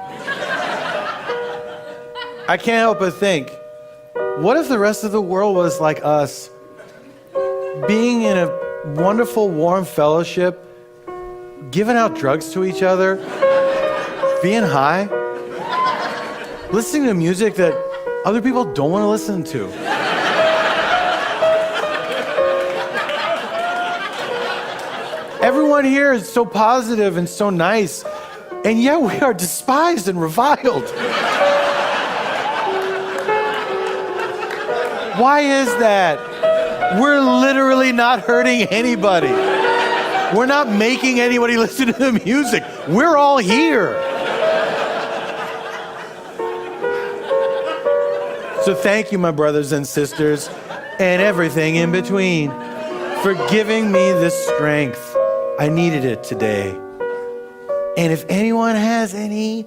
I can't help but think, what if the rest of the world was like us, being in a wonderful, warm fellowship, giving out drugs to each other, being high, listening to music that other people don't want to listen to. Everyone here is so positive and so nice, and yet we are despised and reviled. Why is that? We're literally not hurting anybody. We're not making anybody listen to the music. We're all here. So thank you, my brothers and sisters, and everything in between, for giving me this strength. I needed it today. And if anyone has any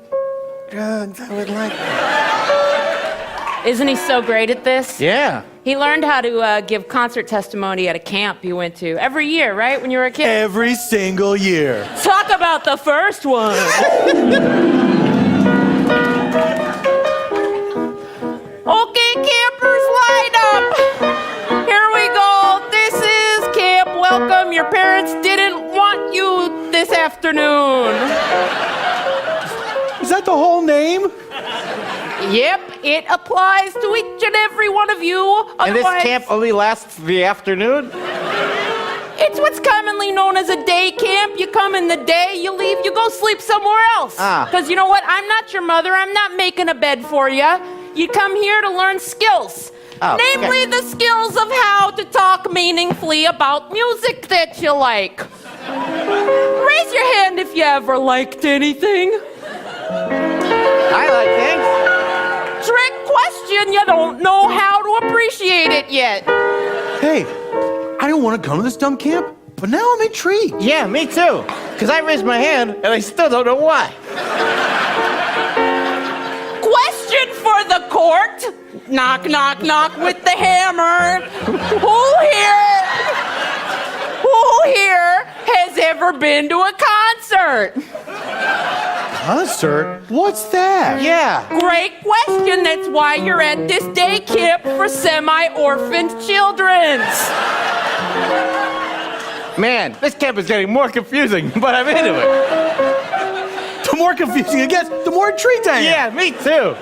drugs, I would like them. Isn't he so great at this? Yeah. He learned how to give concert testimony at a camp he went to every year, right, when you were a kid? Every single year. Talk about the first one. Okay, campers, line up. Here we go. This is Camp Welcome. Your parents didn't want you this afternoon. Is that the whole name? Yep, it applies to each and every one of you. And this Otherwise, camp only lasts the afternoon? it's what's commonly known as a day camp. You come in the day, you leave, you go sleep somewhere else. Because you know what? I'm not your mother. I'm not making a bed for you. You come here to learn skills. Namely, the skills of how to talk meaningfully about music that you like. Raise your hand if you ever liked anything. I like things. Trick question, you don't know how to appreciate it yet. Hey, I don't want to come to this dumb camp, but now I'm intrigued. Yeah, me too. Because I raised my hand, and I still don't know why. Question for the court. Knock, knock, knock with the hammer. Who here has ever been to a concert? Concert? What's that? Yeah. Great question. That's why you're at this day camp for semi-orphaned children's. Man, this camp is getting more confusing, but I'm into it. The more confusing it gets, the more intrigued I am. Yeah, me too.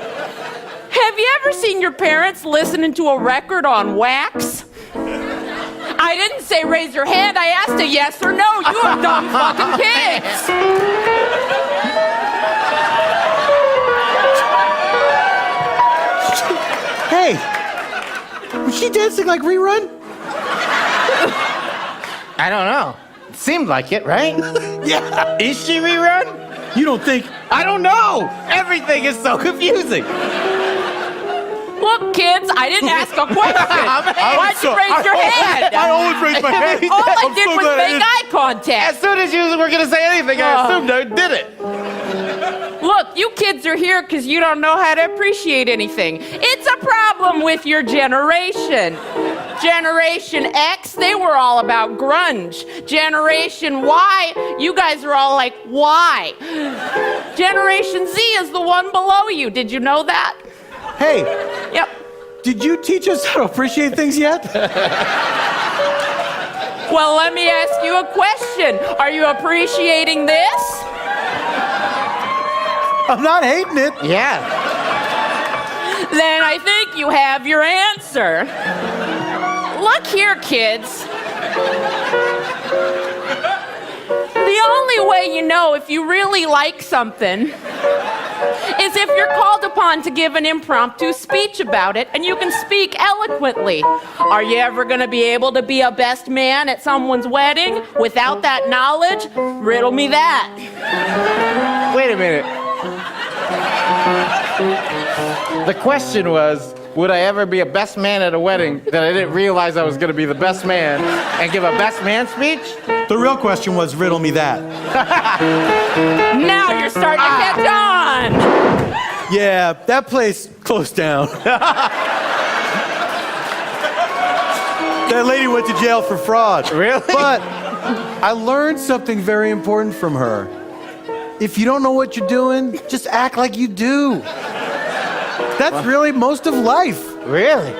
Have you ever seen your parents listening to a record on wax? I didn't say raise your hand. I asked a yes or no. You have dumb fucking kids. Hey, was she dancing like Rerun? I don't know. It seemed like it, right? Yeah. Is she rerun? You don't think? I don't know. Everything is so confusing. Look, kids, I didn't ask a question. Why'd you raise your hand? I always raise my hand. All I I'm did so was glad I make didn't- eye contact. As soon as you were going to say anything, I assumed I did it. Look, you kids are here because you don't know how to appreciate anything. It's a problem with your generation. Generation X, they were all about grunge. Generation Y, you guys are all like, why? Generation Z is the one below you. Did you know that? Hey, Yep. did you teach us how to appreciate things yet? Well, let me ask you a question. Are you appreciating this? I'm not hating it. Yeah. Then I think you have your answer. Look here, kids. The only way you know if you really like something is if you're called upon to give an impromptu speech about it and you can speak eloquently. Are you ever going to be able to be a best man at someone's wedding without that knowledge? Riddle me that. Wait a minute. The question was, would I ever be a best man at a wedding that I didn't realize I was going to be the best man and give a best man speech? The real question was, riddle me that. Now you're starting to catch on. Yeah, that place closed down. That lady went to jail for fraud. Really? But I learned something very important from her. If you don't know what you're doing, just act like you do. That's really most of life. Really?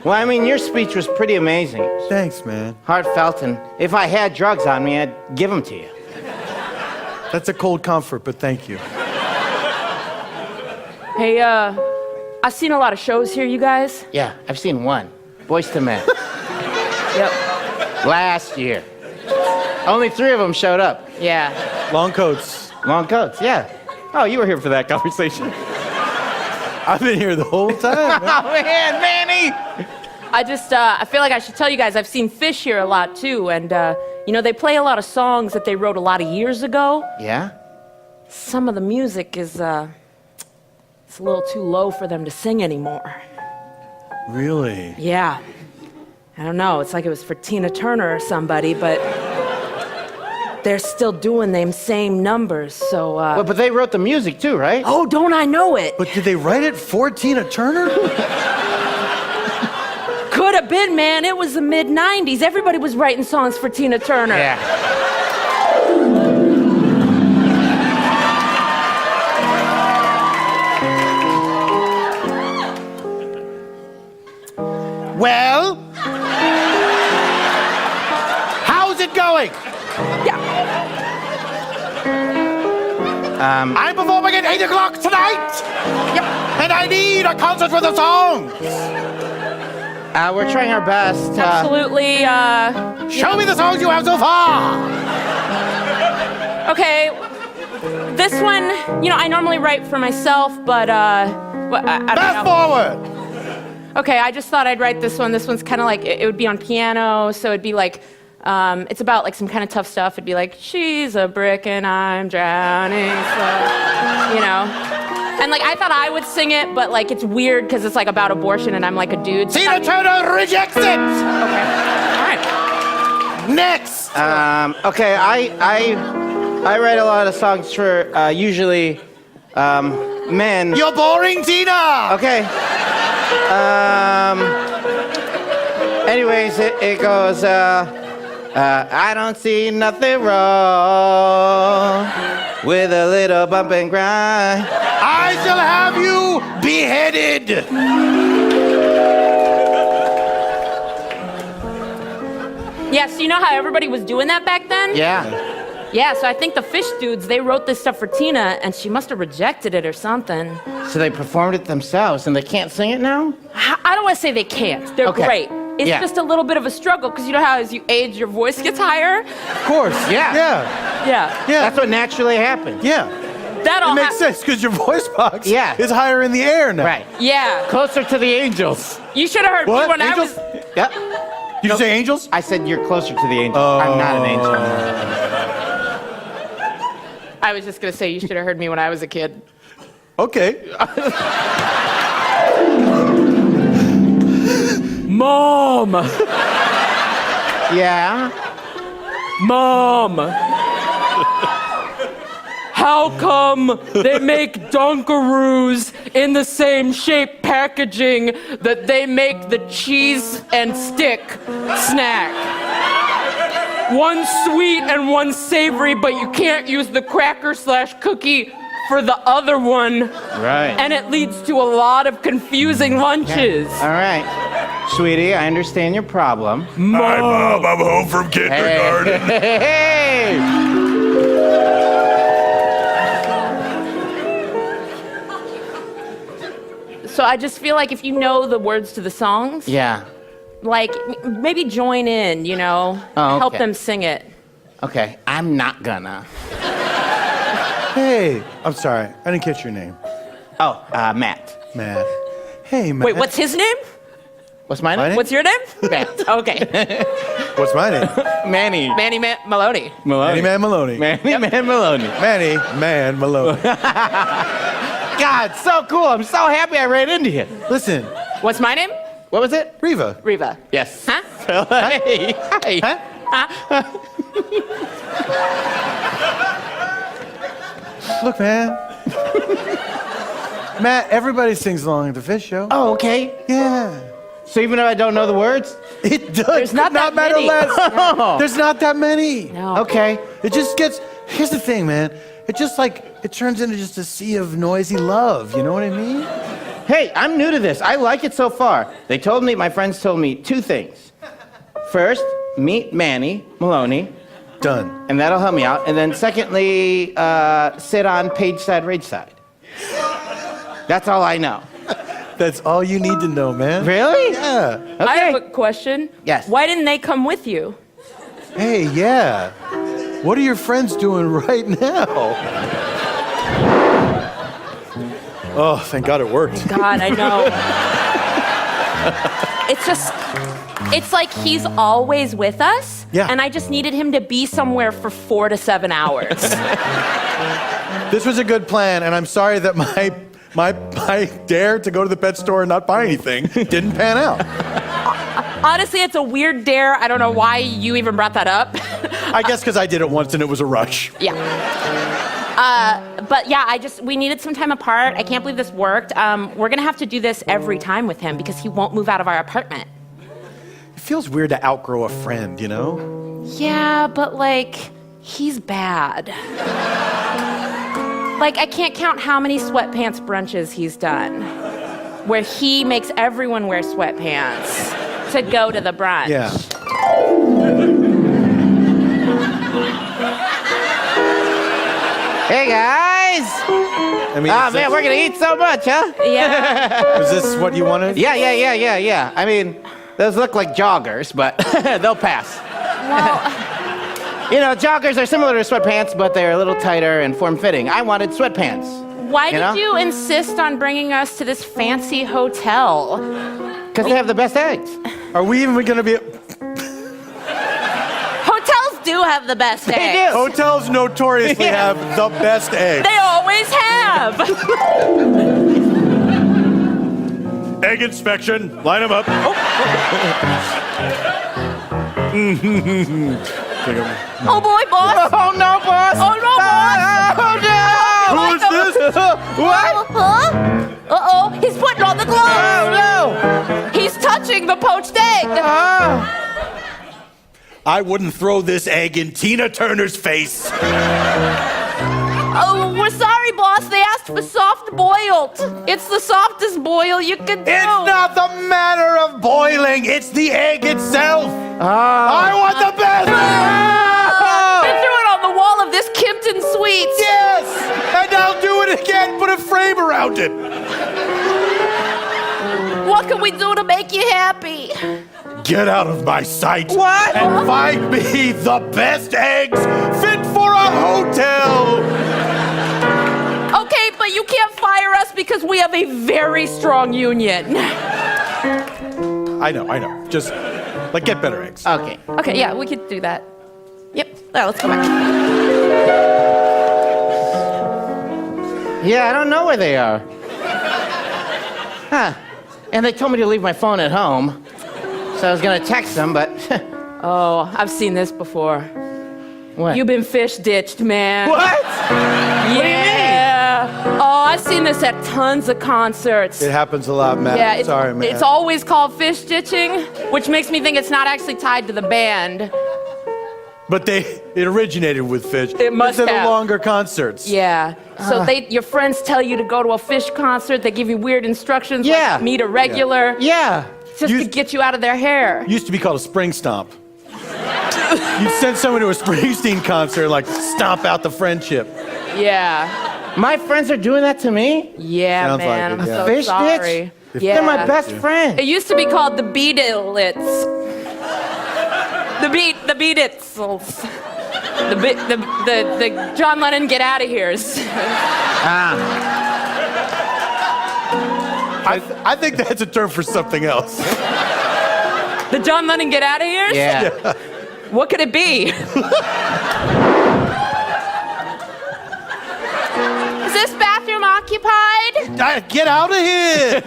Well, I mean, your speech was pretty amazing. Thanks, man. Heartfelt, and if I had drugs on me, I'd give them to you. That's a cold comfort, but thank you. Hey, I've seen a lot of shows here, you guys. Yeah, I've seen one. Boys to Men. Yep. Last year. Only 3 of them showed up. Yeah. Long coats. Long coats, yeah. Oh, you were here for that conversation. I've been here the whole time, man. Oh, man, Manny! I feel like I should tell you guys, I've seen Phish here a lot too, and, you know, they play a lot of songs that they wrote a lot of years ago. Yeah? Some of the music is, it's a little too low for them to sing anymore. Really? Yeah. I don't know, it's like it was for Tina Turner or somebody, but they're still doing them same numbers, so, Well, but they wrote the music too, right? Oh, don't I know it? But did they write it for Tina Turner? Could have been, man. It was the mid-90s. Everybody was writing songs for Tina Turner. Yeah. Well, how's it going? Yeah. I'm performing at 8 o'clock tonight. Yep. And I need a concert for the songs. We're trying our best. Absolutely. Show me the songs you have so far. Okay. This one, I normally write for myself, but I don't Fast know. forward. Okay, I just thought I'd write this one. This one's kind of like, it would be on piano, so it'd be like, it's about like some kind of tough stuff. It'd be like, she's a brick and I'm drowning, And like, I thought I would sing it, but like, it's weird because it's like about abortion and I'm like a dude. So Tina Turner rejects it. Okay, all right. Next. Okay, I write a lot of songs for usually men. You're boring, Tina. Okay. Anyways, it goes, I don't see nothing wrong with a little bump and grind. I shall have you beheaded. Yeah, so you know how everybody was doing that back then? Yeah. Yeah, so I think the Phish dudes, they wrote this stuff for Tina, and she must have rejected it or something. So they performed it themselves, and they can't sing it now? I don't want to say they can't. They're Okay. great. It's Yeah. just a little bit of a struggle, because you know how as you age, your voice gets higher? Of course. Yeah. Yeah. That's what naturally happens. Yeah. That all It makes sense because your voice box Yeah. is higher in the air now. Right. Yeah. Closer to the angels. You should have heard What? me when Angels? I was... Yep. Did you say angels? I said you're closer to the angels. I'm not an angel. I was just going to say you should have heard me when I was a kid. Okay. Mom! Yeah? Mom! How come they make Dunkaroos in the same shape packaging that they make the cheese and stick snack? One sweet and one savory, but you can't use the cracker/cookie for the other one. Right. And it leads to a lot of confusing lunches. All right. Sweetie, I understand your problem. Hi, Mom. I'm home from kindergarten. Hey! So I just feel like if you know the words to the songs, Yeah. like maybe join in, Oh, help okay. them sing it. Okay. I'm not gonna. Hey, I'm sorry. I didn't catch your name. Oh, Matt. Matt. Hey, Matt. Wait, what's his name? What's my My name? name? What's your name? Matt. Okay. What's my name? Manny. Manny Maloney. Manny Man Maloney. Manny Man Maloney. Manny Man Maloney. God, so cool. I'm so happy I ran into you. Listen, What's my name? What was it? Riva. Riva. Yes. Huh? Hey. Hi. Huh? Huh? Look, man. Matt, everybody sings along at the Phish show. Oh, okay. Yeah. So even if I don't know the words? It does There's not that matter many. less. Oh. There's not that many. No. Okay. It just gets, here's the thing, man. It just it turns into just a sea of noisy love. You know what I mean? Hey, I'm new to this. I like it so far. My friends told me two things. First, meet Manny Maloney, Done. and that'll help me out. And then secondly, sit on page side, rage side. That's all I know. That's all you need to know, man. Really? Yeah. Okay. I have a question. Yes. Why didn't they come with you? Hey, yeah. What are your friends doing right now? Oh, thank God it worked. God, I know. It's like he's always with us. Yeah. And I just needed him to be somewhere for 4 to 7 hours. This was a good plan, and I'm sorry that my dare to go to the pet store and not buy anything didn't pan out. Honestly, it's a weird dare. I don't know why you even brought that up. I guess because I did it once and it was a rush. Yeah. But yeah, we needed some time apart. I can't believe this worked. We're gonna have to do this every time with him because he won't move out of our apartment. It feels weird to outgrow a friend, you know? Yeah, but he's bad. I can't count how many sweatpants brunches he's done where he makes everyone wear sweatpants to go to the brunch. Yeah. Hey, guys. I mean, Ah, man, we're gonna eat so much, huh? Yeah. is this what you wanted? Yeah. I mean, those look like joggers, but they'll pass. Well, You know, joggers are similar to sweatpants, but they're a little tighter and form-fitting. I wanted sweatpants. why You know? did you insist on bringing us to this fancy hotel? Because they have the best eggs. Are we even going to be... Hotels do have the best eggs. They do. Hotels notoriously Yeah. have the best eggs. They always have. Egg inspection. Line them up. Oh boy, boss. Oh, no, boss. Oh no, boss. Oh, no. Who is this? What? Huh? Uh-oh, he's putting on the gloves. Oh, no. He's touching the poached egg. Oh. I wouldn't throw this egg in Tina Turner's face. Oh, we're sorry, boss. They asked for soft boiled. It's the softest boil you can do. It's not the matter of boiling, it's the egg itself. I want the best. They threw it on the wall of this Kimpton Suites. Yes, and I'll do it again. Put a frame around it. What can we do to make you happy? Get out of my sight. What? And find me the best eggs fit for a hotel. Okay, but you can't fire us because we have a very strong union. I know. Just, like, get better eggs. Okay. Okay, yeah, we could do that. Yep. Let's go back. Yeah, I don't know where they are. Huh. And they told me to leave my phone at home. So I was gonna text them, but... Oh, I've seen this before. What? You've been fish ditched, man. What? Yeah. Oh, I've seen this at tons of concerts. It happens a lot, Matt. Yeah, it's, Sorry, man. it's always called fish ditching, which makes me think it's not actually tied to the band. But it originated with Phish. It must They're the have. longer concerts. Yeah. So your friends tell you to go to a Phish concert. They give you weird instructions. Yeah. Like meet a regular. Yeah. Just You- to get you out of their hair. Used to be called a spring stomp. You'd send someone to a Springsteen concert, like, stomp out the friendship. Yeah. My friends are doing that to me? Yeah, Sounds man. like it, I'm yeah. so Fish sorry. ditch? Yeah. They're my best friend. It used to be called the Beadlets. The Beaditsels. The John Lennon get out of here's. I think that's a term for something else. The John Lennon get out of here's? Yeah. What could it be? Is this bathroom occupied? Get out of here!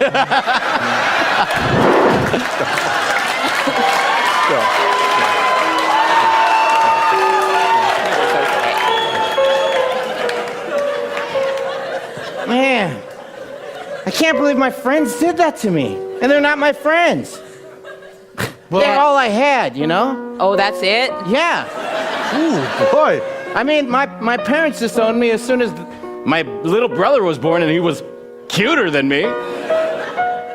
Man, I can't believe my friends did that to me. And they're not my friends. They're all I had, you know? Oh, that's it? Yeah. Ooh, boy. I mean, my parents disowned me as soon as my little brother was born, and he was cuter than me.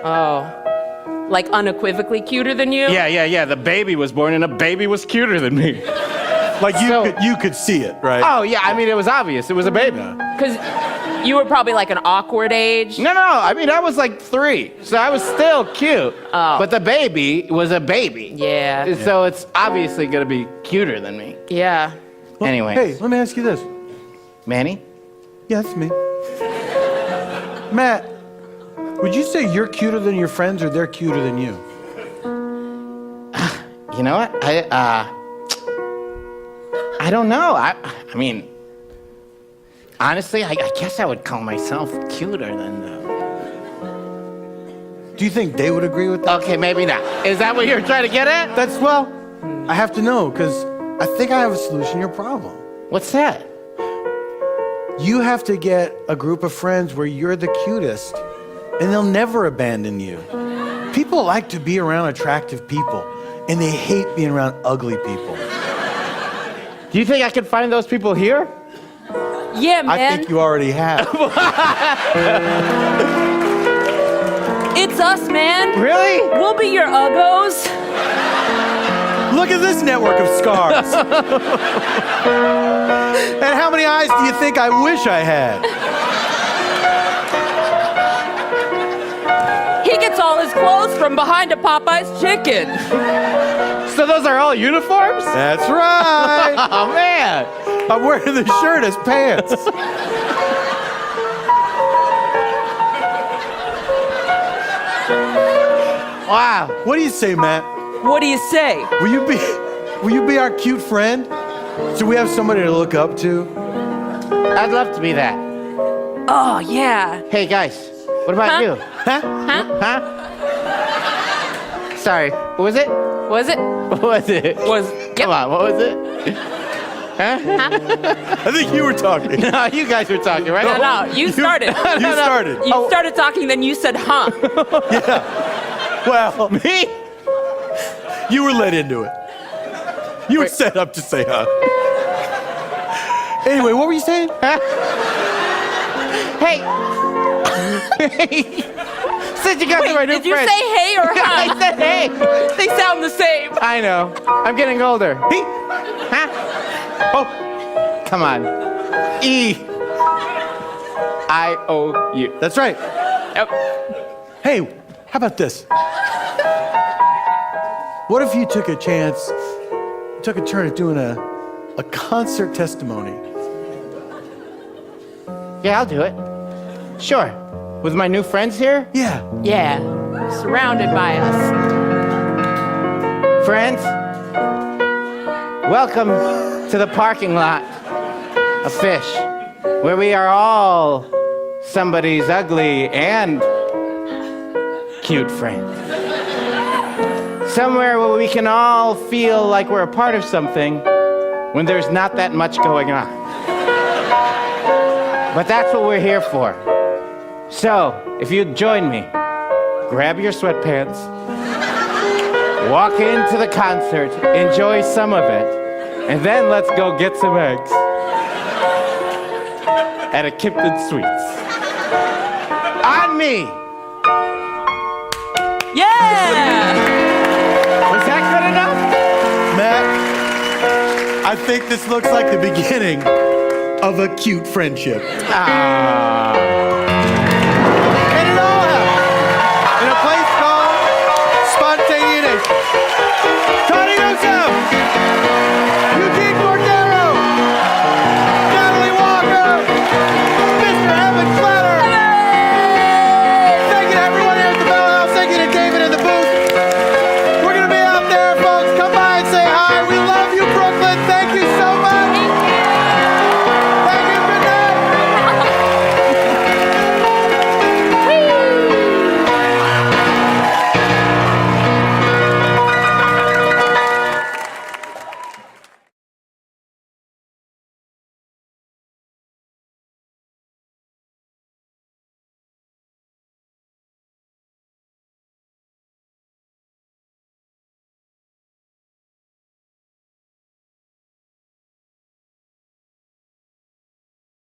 Oh. Like unequivocally cuter than you? Yeah. The baby was born, and a baby was cuter than me. Like, So- you could see it, right? Oh, yeah, I mean, it was obvious. It was a baby. Because you were probably like an awkward age. No, I mean, I was like 3, so I was still cute. Oh. But the baby was a baby. Yeah. So it's obviously gonna be cuter than me. Yeah. Anyway. Hey, let me ask you this. Manny? Yeah, that's me. Matt, would you say you're cuter than your friends or they're cuter than you? You know what? I don't know. I mean, honestly, I guess I would call myself cuter than them. Do you think they would agree with that? Okay, maybe not. Is that what you're trying to get at? That's, well, I have to know, because I think I have a solution to your problem. What's that? You have to get a group of friends where you're the cutest, and they'll never abandon you. People like to be around attractive people, and they hate being around ugly people. Do you think I could find those people here? Yeah, man. I think you already have. It's us, man. Really? We'll be your uggos. Look at this network of scars. And how many eyes do you think I wish I had? from behind a Popeye's chicken. So those are all uniforms? That's right. Oh, man. I'm wearing the shirt as pants. Wow. What do you say, Matt? What do you say? Will you be our cute friend? So we have somebody to look up to? I'd love to be that. Oh, yeah. Hey, guys. What about Huh? you? Huh? Huh? Sorry. What was it? Was it? What was it? Come on, what was it? Huh? I think you were talking. No, you guys were talking, right? No, you started. You started. You started talking, then you said, huh. Well, Me? you were led into it. You were set up to say huh. Anyway, what were you saying? Hey. Since you got to my new Did you friend. say hey or I huh? said hey. They sound the same. I know. I'm getting older. He. Huh? Oh, Come on. E-I-O-U. that's right. Yep. Hey, how about this? What if you took a chance, took a turn at doing a concert testimony? Yeah, I'll do it. Sure. With my new friends here? Yeah. Yeah. Surrounded by us. Friends, welcome to the parking lot of Phish, where we are all somebody's ugly and cute friend. Somewhere where we can all feel like we're a part of something when there's not that much going on. But that's what we're here for. So, if you'd join me, grab your sweatpants, walk into the concert, enjoy some of it, and then let's go get some eggs at a Kipton Sweets. On me! Yeah! Was that good enough? Matt, I think this looks like the beginning of a cute friendship. Ah.